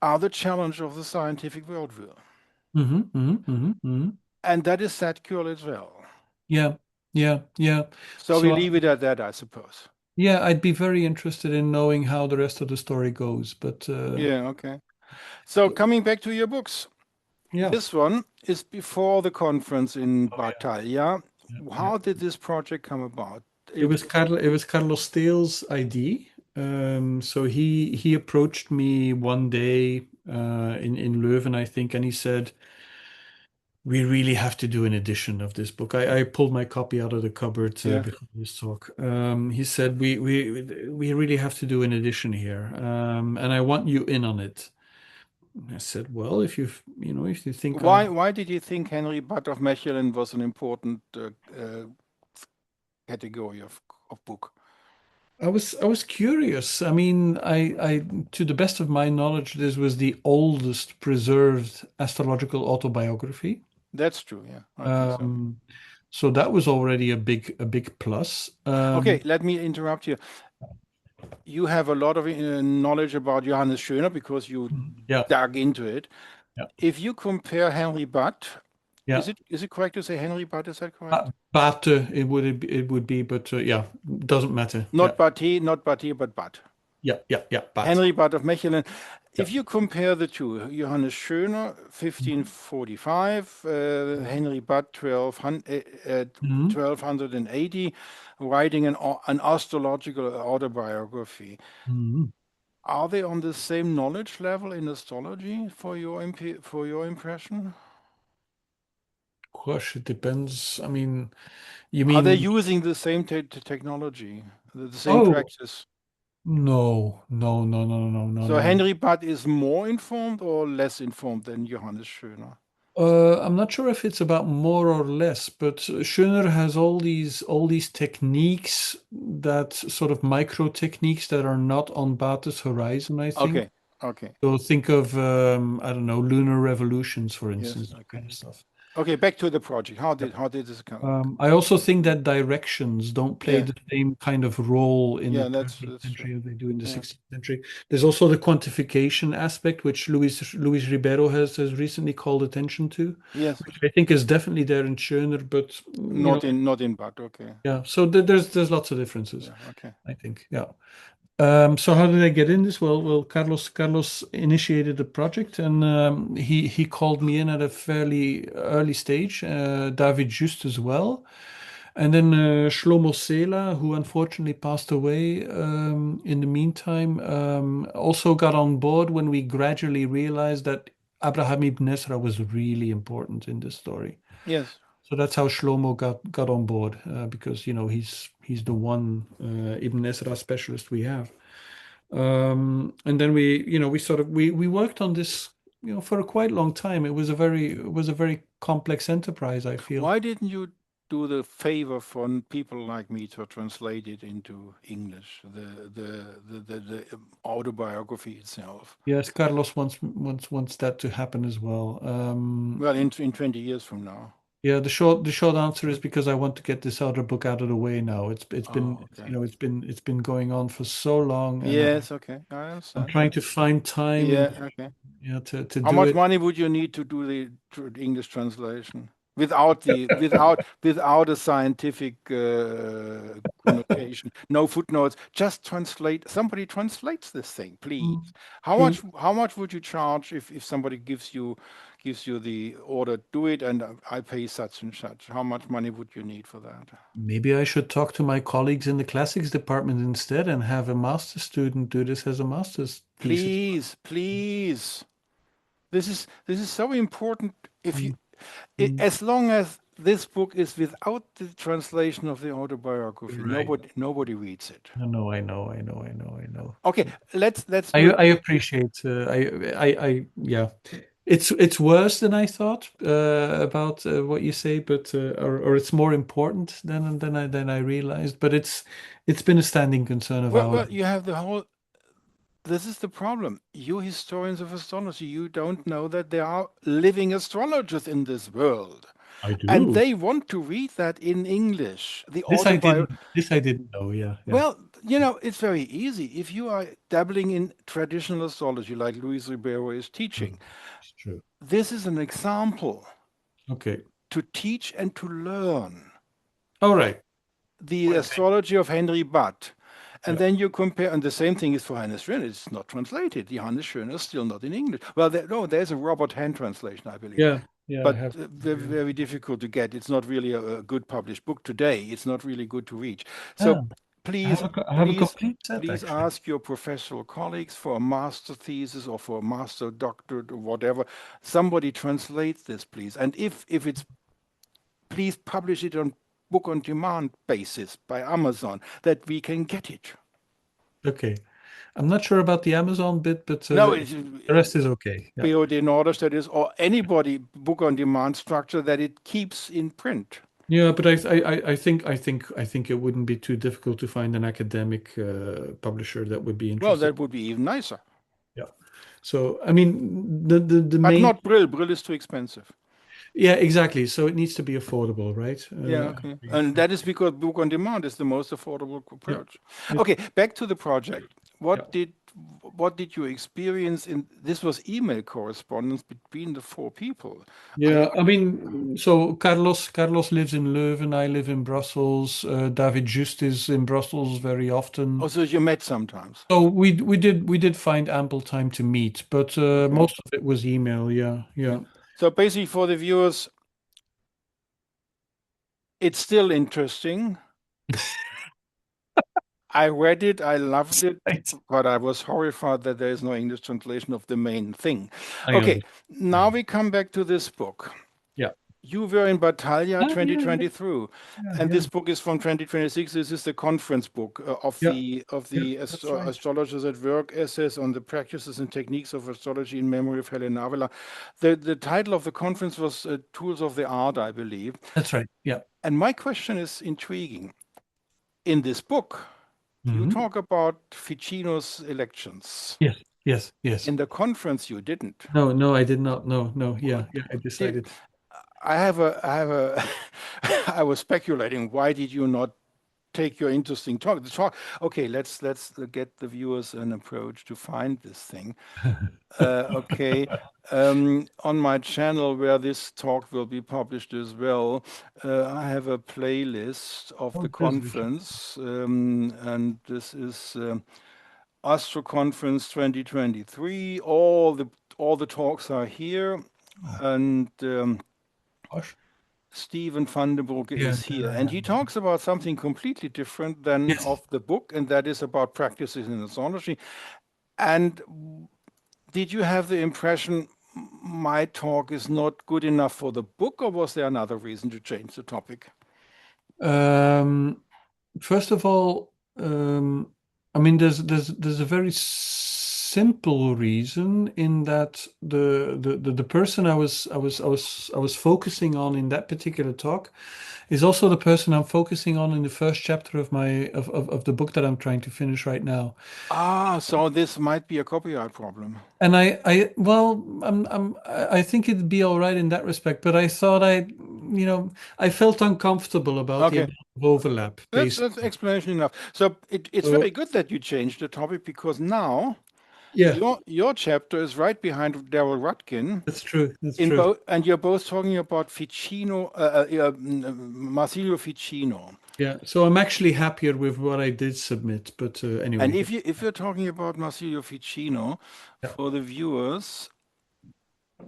are the challenge of the scientific worldview. mm, mm, mm, mm. And that is Satchel as well. Yeah, yeah, yeah. So we So leave it at that, I suppose. yeah, I'd be very interested in knowing how the rest of the story goes, but Yeah, okay. So coming back to your books, yeah. this one is before the conference in Oh yeah, Battaglia. yeah, yeah. How did this project come about? It was Carlos Steele's idea. So he approached me one day in Leuven, I think, and he said, "We really have to do an edition of this book." I pulled my copy out of the cupboard Yeah. before this talk. He said, "We really have to do an edition here, and I want you in on it." I said, "Well, if you think I." Why did you think Henry Butt of Mechelen was an important category of book? I was curious. I mean, to the best of my knowledge, this was the oldest preserved astrological autobiography. That's true. Yeah, I think so. Um, so that was already a big plus. Okay, let me interrupt you. You have a lot of knowledge about Johannes Schöner because you Yeah, dug into it. yeah, If you compare Henry Butt, yeah. is it correct to say Henry Butt? Is that correct? But it would be, but yeah, doesn't matter. Yeah, Not Batty, not Batty, but Butt. yeah, yeah, yeah. But Henry Butt of Mechelen. yeah. If you compare the two, Johannes Schöner, 1545, Henry Butt, 1280, writing an astrological autobiography. Mhm. Are they on the same knowledge level in astrology for for your impression? Gosh, it depends. I mean, you Are they mean? using the same technology, the same Oh practice? no, no, no, no, no, no, So no, no. Henry Butt is more informed or less informed than Johannes Schöner? I'm not sure if it's about more or less, but Schöner has all these techniques that sort of micro techniques that are not on Bate's horizon, I think. Okay, okay, So think of I don't know, lunar revolutions, for yes, instance, that okay. kind of stuff. Okay, back to the project. Yep. How did this come? I also think that directions don't play Yeah, the same kind of role in the yeah, 20th that's true. century as they do in the Yeah, 16th century. There's also the quantification aspect, which Luis Ribeiro has recently called attention to, yes, which I think is definitely there in Schöner, but not in Butt. Okay, yeah. So there's lots of differences, yeah, okay. I think. Yeah. So how did I get in this? Well, Carlos initiated the project, and he called me in at a fairly early stage. David Just as well, and then Shlomo Sela, who unfortunately passed away in the meantime, also got on board when we gradually realized that Abraham ibn Ezra was really important in this story. Yes. So that's how Shlomo got on board because he's the one Ibn Ezra specialist we have. And then we sort of we worked on this for a quite long time. It was a very complex enterprise, I feel. Why didn't you do the favor for people like me to translate it into English, the autobiography itself? Yes, Carlos wants that to happen as well. Well, in 20 years from now. Yeah, the short answer is because I want to get this other book out of the way now. It's been Oh, okay. it's been going on for so long, and Yes, okay. I I'm understand. trying to find time, Yeah, okay. to How do much it. money would you need to do the English translation without a scientific connotation? No footnotes. Just translate. Somebody translates this thing, please. Mm, True. How much would you charge if somebody gives you the order? Do it, and I pay such and such. How much money would you need for that? Maybe I should talk to my colleagues in the classics department instead and have a master's student do this as a master's thesis. Please, please. This is so important. If you Mm, mm. as long as this book is without the translation of the autobiography, Right. nobody reads it. No, I know, I know, I know, I know. Okay, let's do it. I appreciate. Yeah. It's worse than I thought about what you say, but or it's more important than I realized. But it's been a standing concern of ours. Well, you have the whole. This is the problem. You historians of astrology, you don't know that there are living astrologers in this world, I and do. they want to read that in English. The autobiography. This I didn't know. Yeah, yeah. Well, you know, it's very easy. If you are dabbling in traditional astrology, like Luis Ribeiro is True. teaching, It's true. this is an example. Okay. to teach and to learn All right. the astrology of Henry Butt. And Yeah. then you compare, and the same thing is for Hannes Schöner. It's not translated. Johannes Schöner is still not in English. Well, no, there's a Robert Hand translation, I believe, Yeah. Yeah. I but have. very, Yeah. very difficult to get. It's not really a good published book today. It's not really good to reach. Yeah. So please, I have a please, complete set please actually. ask your professional colleagues for a master thesis or for a master doctorate or whatever. Somebody translate this, please. And if it's, please publish it on book on demand basis by Amazon that we can get it. Okay. I'm not sure about the Amazon bit, but No, it's the rest is okay. Yeah. POD Nordisch, that is, or anybody book on demand structure that it keeps in print. Yeah, but I think it wouldn't be too difficult to find an academic publisher that would be Well, interested. that would be even nicer. Yeah. So I mean the But main not Brill. Brill is too expensive. yeah, exactly. So it needs to be affordable, right? Yeah, I okay. agree. And that is because book on demand is the most affordable Yeah. approach. It, Okay, back to the project. yeah. What did you experience in this was email correspondence between the four people. I Yeah, I mean, so Carlos lives in Leuven, I live in Brussels. David Just is in Brussels very often. also you met sometimes. So we did find ample time to meet, but Okay. most of it was email. Yeah, Yeah. yeah. So basically for the viewers, it's still interesting. I read it, I loved it, Right. but I was horrified that there is no English translation of the main thing. I Okay, understand. now we come back to this book. Yeah. You were in Battaglia Ah, yeah, yeah, 2023, yeah, and yeah, this book is from 2026. This is the conference book yeah, of yeah. the That's right. astrologers at work essays on the practices and techniques of astrology in memory of Helena Avila. The title of the conference was Tools of the Art, I believe. That's right. Yeah. And my question is intriguing. In this book, you Hmm. talk about Ficino's elections. Yes, yes, yes. In the conference, you didn't. No, no, I did not. No, no. Well, Yeah, yeah. I Did decided. I have a I was speculating. Why did you not take your interesting talk? The talk. Okay, let's get the viewers an approach to find this thing. Okay, on my channel where this talk will be published as well, I have a playlist of Oh, the it is. We should. conference, and this is Astro Conference 2023. All the talks are here, Oh, and gosh. Stephen Vanden Broecke Yeah, is then here, I and have. he talks about something completely different than Yes. of the book, and that is about practices in astrology. And did you have the impression my talk is not good enough for the book, or was there another reason to change the topic? Um, First of all, I mean, there's a very simple reason in that the person I was focusing on in that particular talk is also the person I'm focusing on in the first chapter of my of the book that I'm trying to finish right now. Ah, so this might be a copyright problem. And well, I think it'd be all right in that respect, but I thought I felt uncomfortable about the Okay, amount of overlap, that's basically. explanation enough. So it's So, very good that you changed the topic because now yeah, your chapter is right behind Daryl Rutkin that's true. That's in true. both, and you're both talking about Ficino, Marsilio Ficino. Yeah. So I'm actually happier with what I did submit, but And anyway. if you're talking about Marsilio Ficino, Yeah. for the viewers,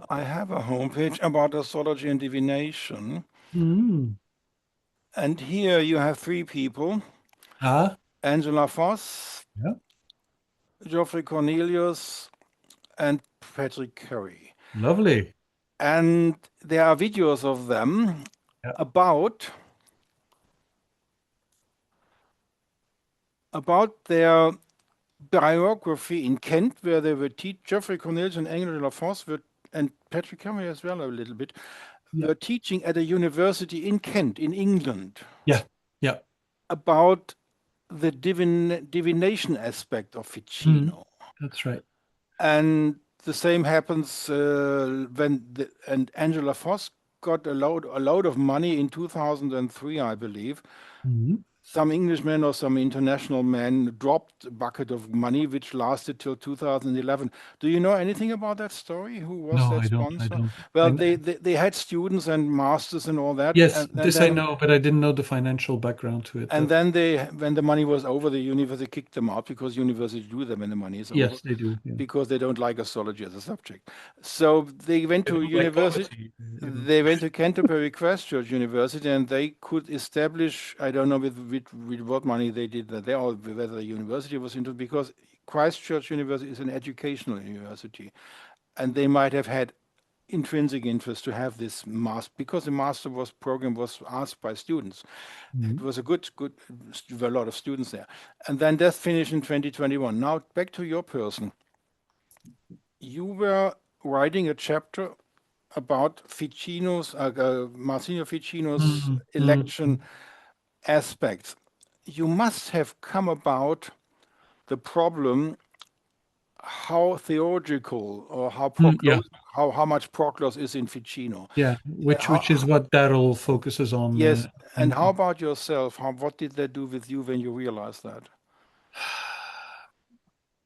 I have a homepage about astrology and divination. Mm. And here you have three people, Ah, Angela Voss, yeah. Geoffrey Cornelius, and Patrick Curry. Lovely. And there are videos of them Yeah. about their biography in Kent, where they were Geoffrey Cornelius and Angela Voss were, and Patrick Curry as well a little bit, Yeah. were teaching at a university in Kent, in England, Yeah. Yeah. about the divination aspect of Mm. Ficino. That's right. And the same happens and Angela Voss got a load of money in 2003, I believe, Mhm. some Englishman or some international man dropped a bucket of money which lasted till 2011. Do you know anything about that story? Who was No, that I don't. I sponsor? don't. Well, they had students and masters and all that, Yes, and this I then know, but I didn't know the financial background to it, and though. then when the money was over, the university kicked them out because university do them when the money is over Yes, they do. Yeah. because they don't like astrology as a subject. So they went They to don't like university. poverty, They went to Canterbury Christchurch University and they could establish, I don't know with what money they did that, they or whether the university was into, because Christchurch University is an educational university and they might have had intrinsic interest to have this master because the master was program was asked by students. It Mhm. was a good, there were a lot of students there. And then that finished in 2021. Now back to your person. You were writing a chapter about Marsilio Ficino's Mm, mm, election mm. aspects. You must have come about the problem how theological or Yeah, how much Proclus is in Ficino. yeah. Yeah, Which is what Daryl focuses on. yes, and And how about yourself? What did that do with you when you realized that?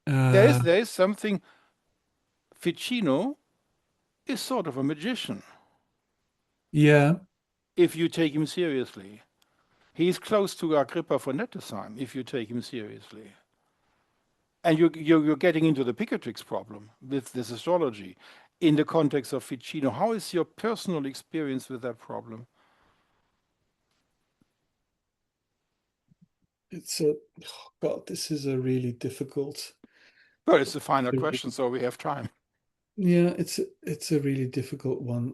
uh, There is something. Ficino is sort of a magician yeah, if you take him seriously. He's close to Agrippa von Nettesheim if you take him seriously. And you're getting into the Picatrix problem with this astrology in the context of Ficino. How is your personal experience with that problem? it's a oh God, this is a really difficult. Well, it's the final question, so we have time. Yeah, it's a really difficult one.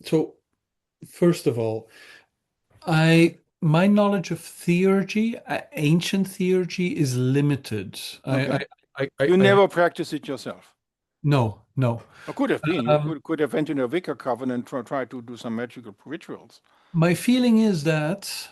So first of all, I my knowledge of theurgy, ancient theurgy, is limited. Okay. I, You I never practice it yourself. no, no. Or could have been. You Um, could have entered a Wicca covenant and try to do some magical rituals. my feeling is that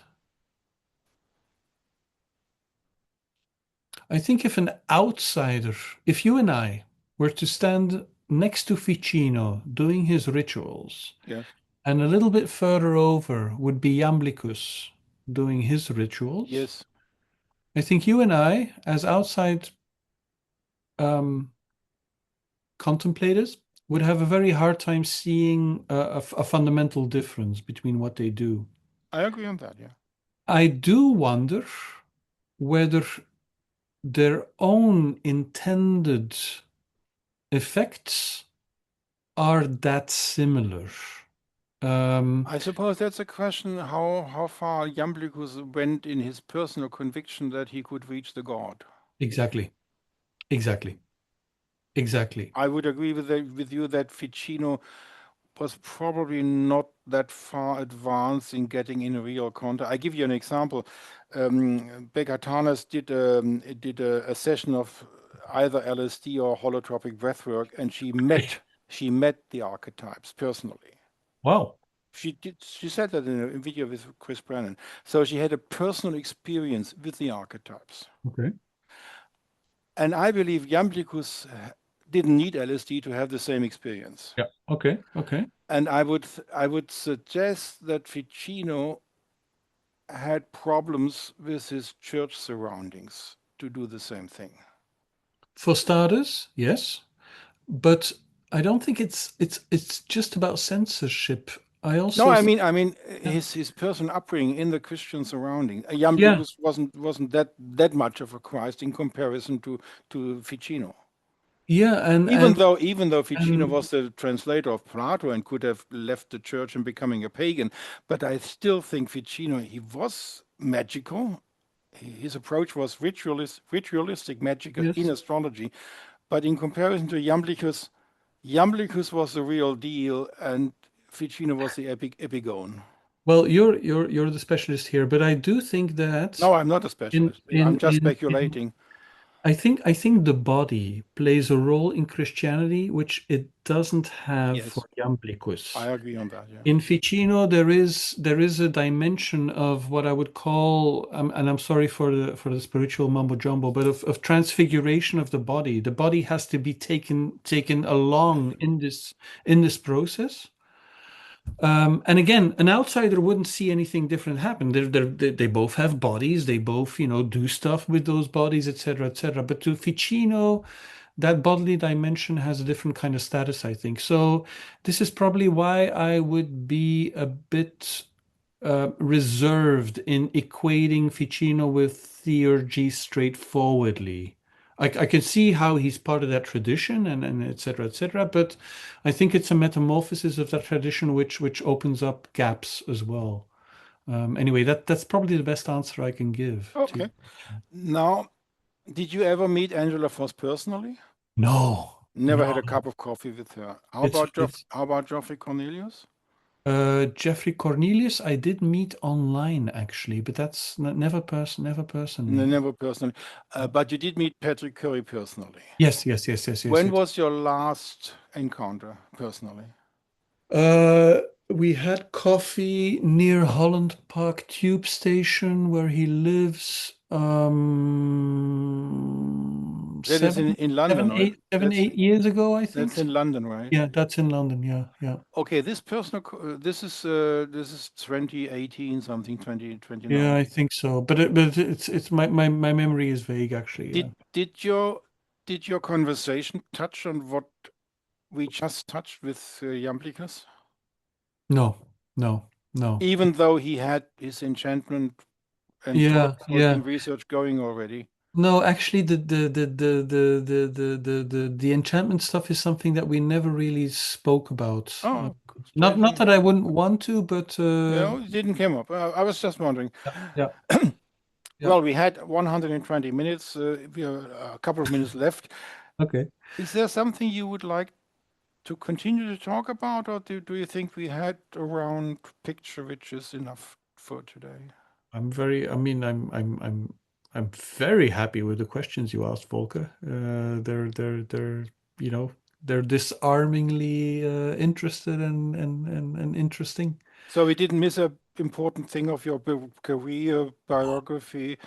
I think if an outsider, if you and I were to stand next to Ficino doing his rituals, Yes. and a little bit further over would be Iamblichus doing his rituals, Yes. I think you and I, as outside um, contemplators, would have a very hard time seeing a fundamental difference between what they do. I agree on that, yeah. I do wonder whether their own intended effects are that similar. Um, I suppose that's a question how far Iamblichus went in his personal conviction that he could reach the God. exactly, exactly, exactly. I would agree with you that Ficino was probably not that far advanced in getting in real contact. I give you an example. Begatanas did a session of either LSD or holotropic breathwork, and she met the archetypes personally. Wow. She said that in a video with Chris Brennan. So she had a personal experience with the archetypes. Okay. And I believe Jamblichus didn't need LSD to have the same experience. Yeah. Okay. Okay. And I would suggest that Ficino had problems with his church surroundings to do the same thing. For starters, yes, but I don't think it's just about censorship. I No, also I think, mean, I mean his personal upbringing in the Christian surrounding. yeah, Jamblichus wasn't that much of a Christ in comparison to Ficino. yeah, Even though Ficino and was the translator of Plato and could have left the church and becoming a pagan, but I still think Ficino he was magical. His approach was ritualistic magical in yes. astrology. But in comparison to Jamblichus, Jamblichus was the real deal, and Ficino was the epigone. Well, you're the specialist here, but I do think that No, I'm not a in specialist. I'm in just in speculating. I think the body plays a role in Christianity which it doesn't have for Yes, I Iamblichus. agree on that. Yeah. In Ficino, there is a dimension of what I would call, and I'm sorry for the spiritual mumbo jumbo, but of transfiguration of the body. The body has to be taken along in this process. And again, an outsider wouldn't see anything different happen. They both have bodies. They both, do stuff with those bodies, etc., etc. But to Ficino, that bodily dimension has a different kind of status, I think. So this is probably why I would be a bit reserved in equating Ficino with theurgy straightforwardly. I can see how he's part of that tradition and et cetera, et cetera, but I think it's a metamorphosis of that tradition which opens up gaps as well. Anyway, that's probably the best answer I can give to your Okay. question. Now, did you ever meet Angela Voss personally? No, Never had no, a cup of coffee with her. it's How about Geoffrey Cornelius? Jeffrey Cornelius. I did meet online actually, but that's never No, personally. never personally. But you did meet Patrick Curry personally. Yes, yes, yes, yes, yes, When yes. was your last encounter personally? We had coffee near Holland Park Tube Station where he lives. That is in London, right? Seven, 8 years ago, I That's think. in London, right? Yeah, that's in London. Yeah, yeah, Okay, this is 2018 something, yeah. 2029. I think so. But it's my memory is vague actually. Did Yeah. did your did your conversation touch on what we just touched with Jamblichus? No, no, no. Even though he had his enchantment and Yeah, thought-provoking yeah. research going already. No, actually, the enchantment stuff is something that we never really spoke about. Oh, Not strangely, that I wouldn't want to, but it didn't come up. I was just wondering. yeah, yeah, yeah. Well, we had 120 minutes. We have a couple of minutes left. Okay. Is there something you would like to continue to talk about, or do you think we had a round picture which is enough for today? I mean, I'm very happy with the questions you asked, Volker. They're, you know, they're disarmingly interested and interesting. So we didn't miss a important thing of your career biography.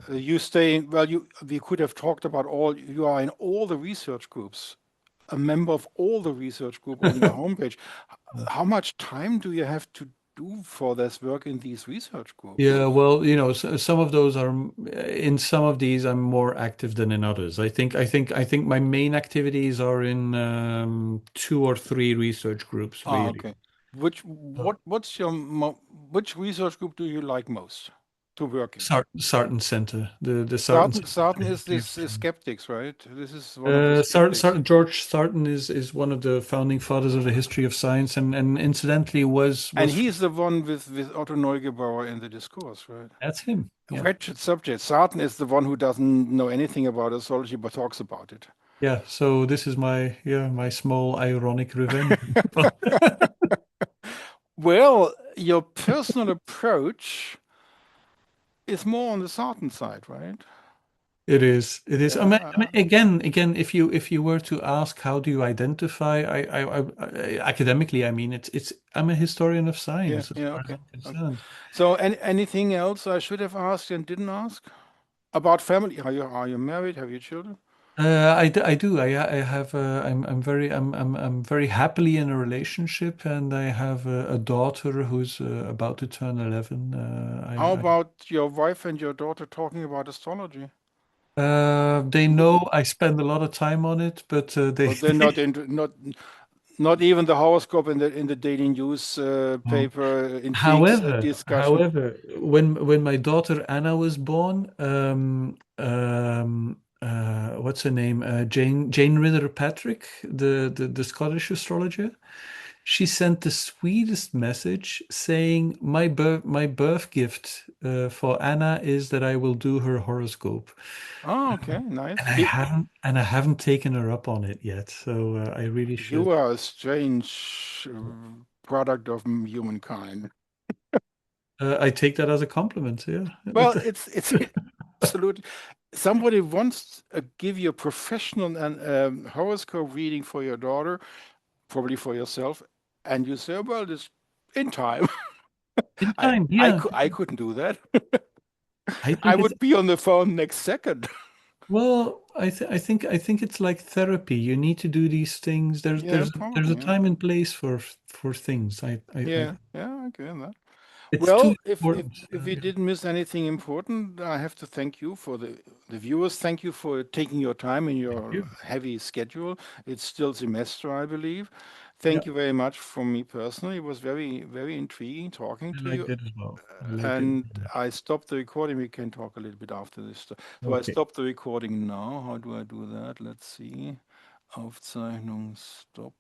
You stay, well, we could have talked about you are in all the research groups, a member of all the research group on your homepage. How much time do you have to do for this work in these research groups? Yeah, well, some of those are in some of these I'm more active than in others. I think my main activities are in two or three research groups, Ah, really. okay. Which research group do you like most to work in? Sarton Center, the Sarton Sarton, Center for Sarton the is History of this Science. skeptics, right? This is one of the skeptics. George Sarton is one of the founding fathers of the history of science, and incidentally And was he's the one with Otto Neugebauer in the discourse, right? that's him. A Yeah, wretched subject. Sarton is the one who doesn't know anything about astrology but talks about it. yeah. So this is my small ironic revenge. Well, your personal approach is more on the Sarton side, right? It is. It is. Yeah, Again, if you were to ask, how do you identify? Academically, I mean, it's. I'm a historian of yeah, science, as yeah. far as Okay. I'm Okay. concerned. So, anything else I should have asked and didn't ask about family? Are you married? Have you children? I do. I have. I'm very happily in a relationship, and I have a daughter who's about to turn 11. How about your wife and your daughter talking about astrology? They know I spend a lot of time on it, but Or they're not into not even the horoscope in the daily news paper intrigues a discussion. However, when my daughter Anna was born, what's her name? Jane Ritter Patrick, the Scottish astrologer. She sent the sweetest message saying, my birth gift for Anna is that I will do her horoscope, Oh, okay, and nice. I haven't taken her up on it yet. So I really You should. are a strange product of humankind. I take that as a compliment. Yeah. Well, it's absolutely. Somebody wants to give you a professional and horoscope reading for your daughter, probably for yourself, and you say, "Well, this in time." In I time, I yeah. could I couldn't do that. I I think it's would be on the phone next second. Well, I think it's like therapy. You need to do these things. There's Yeah, there's probably. a Yeah. time and place for things. Yeah. Yeah. I get that. It's too Well, if important. if we Yeah. didn't miss anything important, I have to thank you for the viewers. Thank you for taking your time in Thank your you. heavy schedule. It's still semester, I believe. Yeah, Thank you very much from me personally. It was very intriguing talking I to liked you. it as well. I liked it And very much. I stopped the recording. We can talk a little bit after this. So I Okay. stopped the recording now. How do I do that? Let's see. Aufzeichnung stop.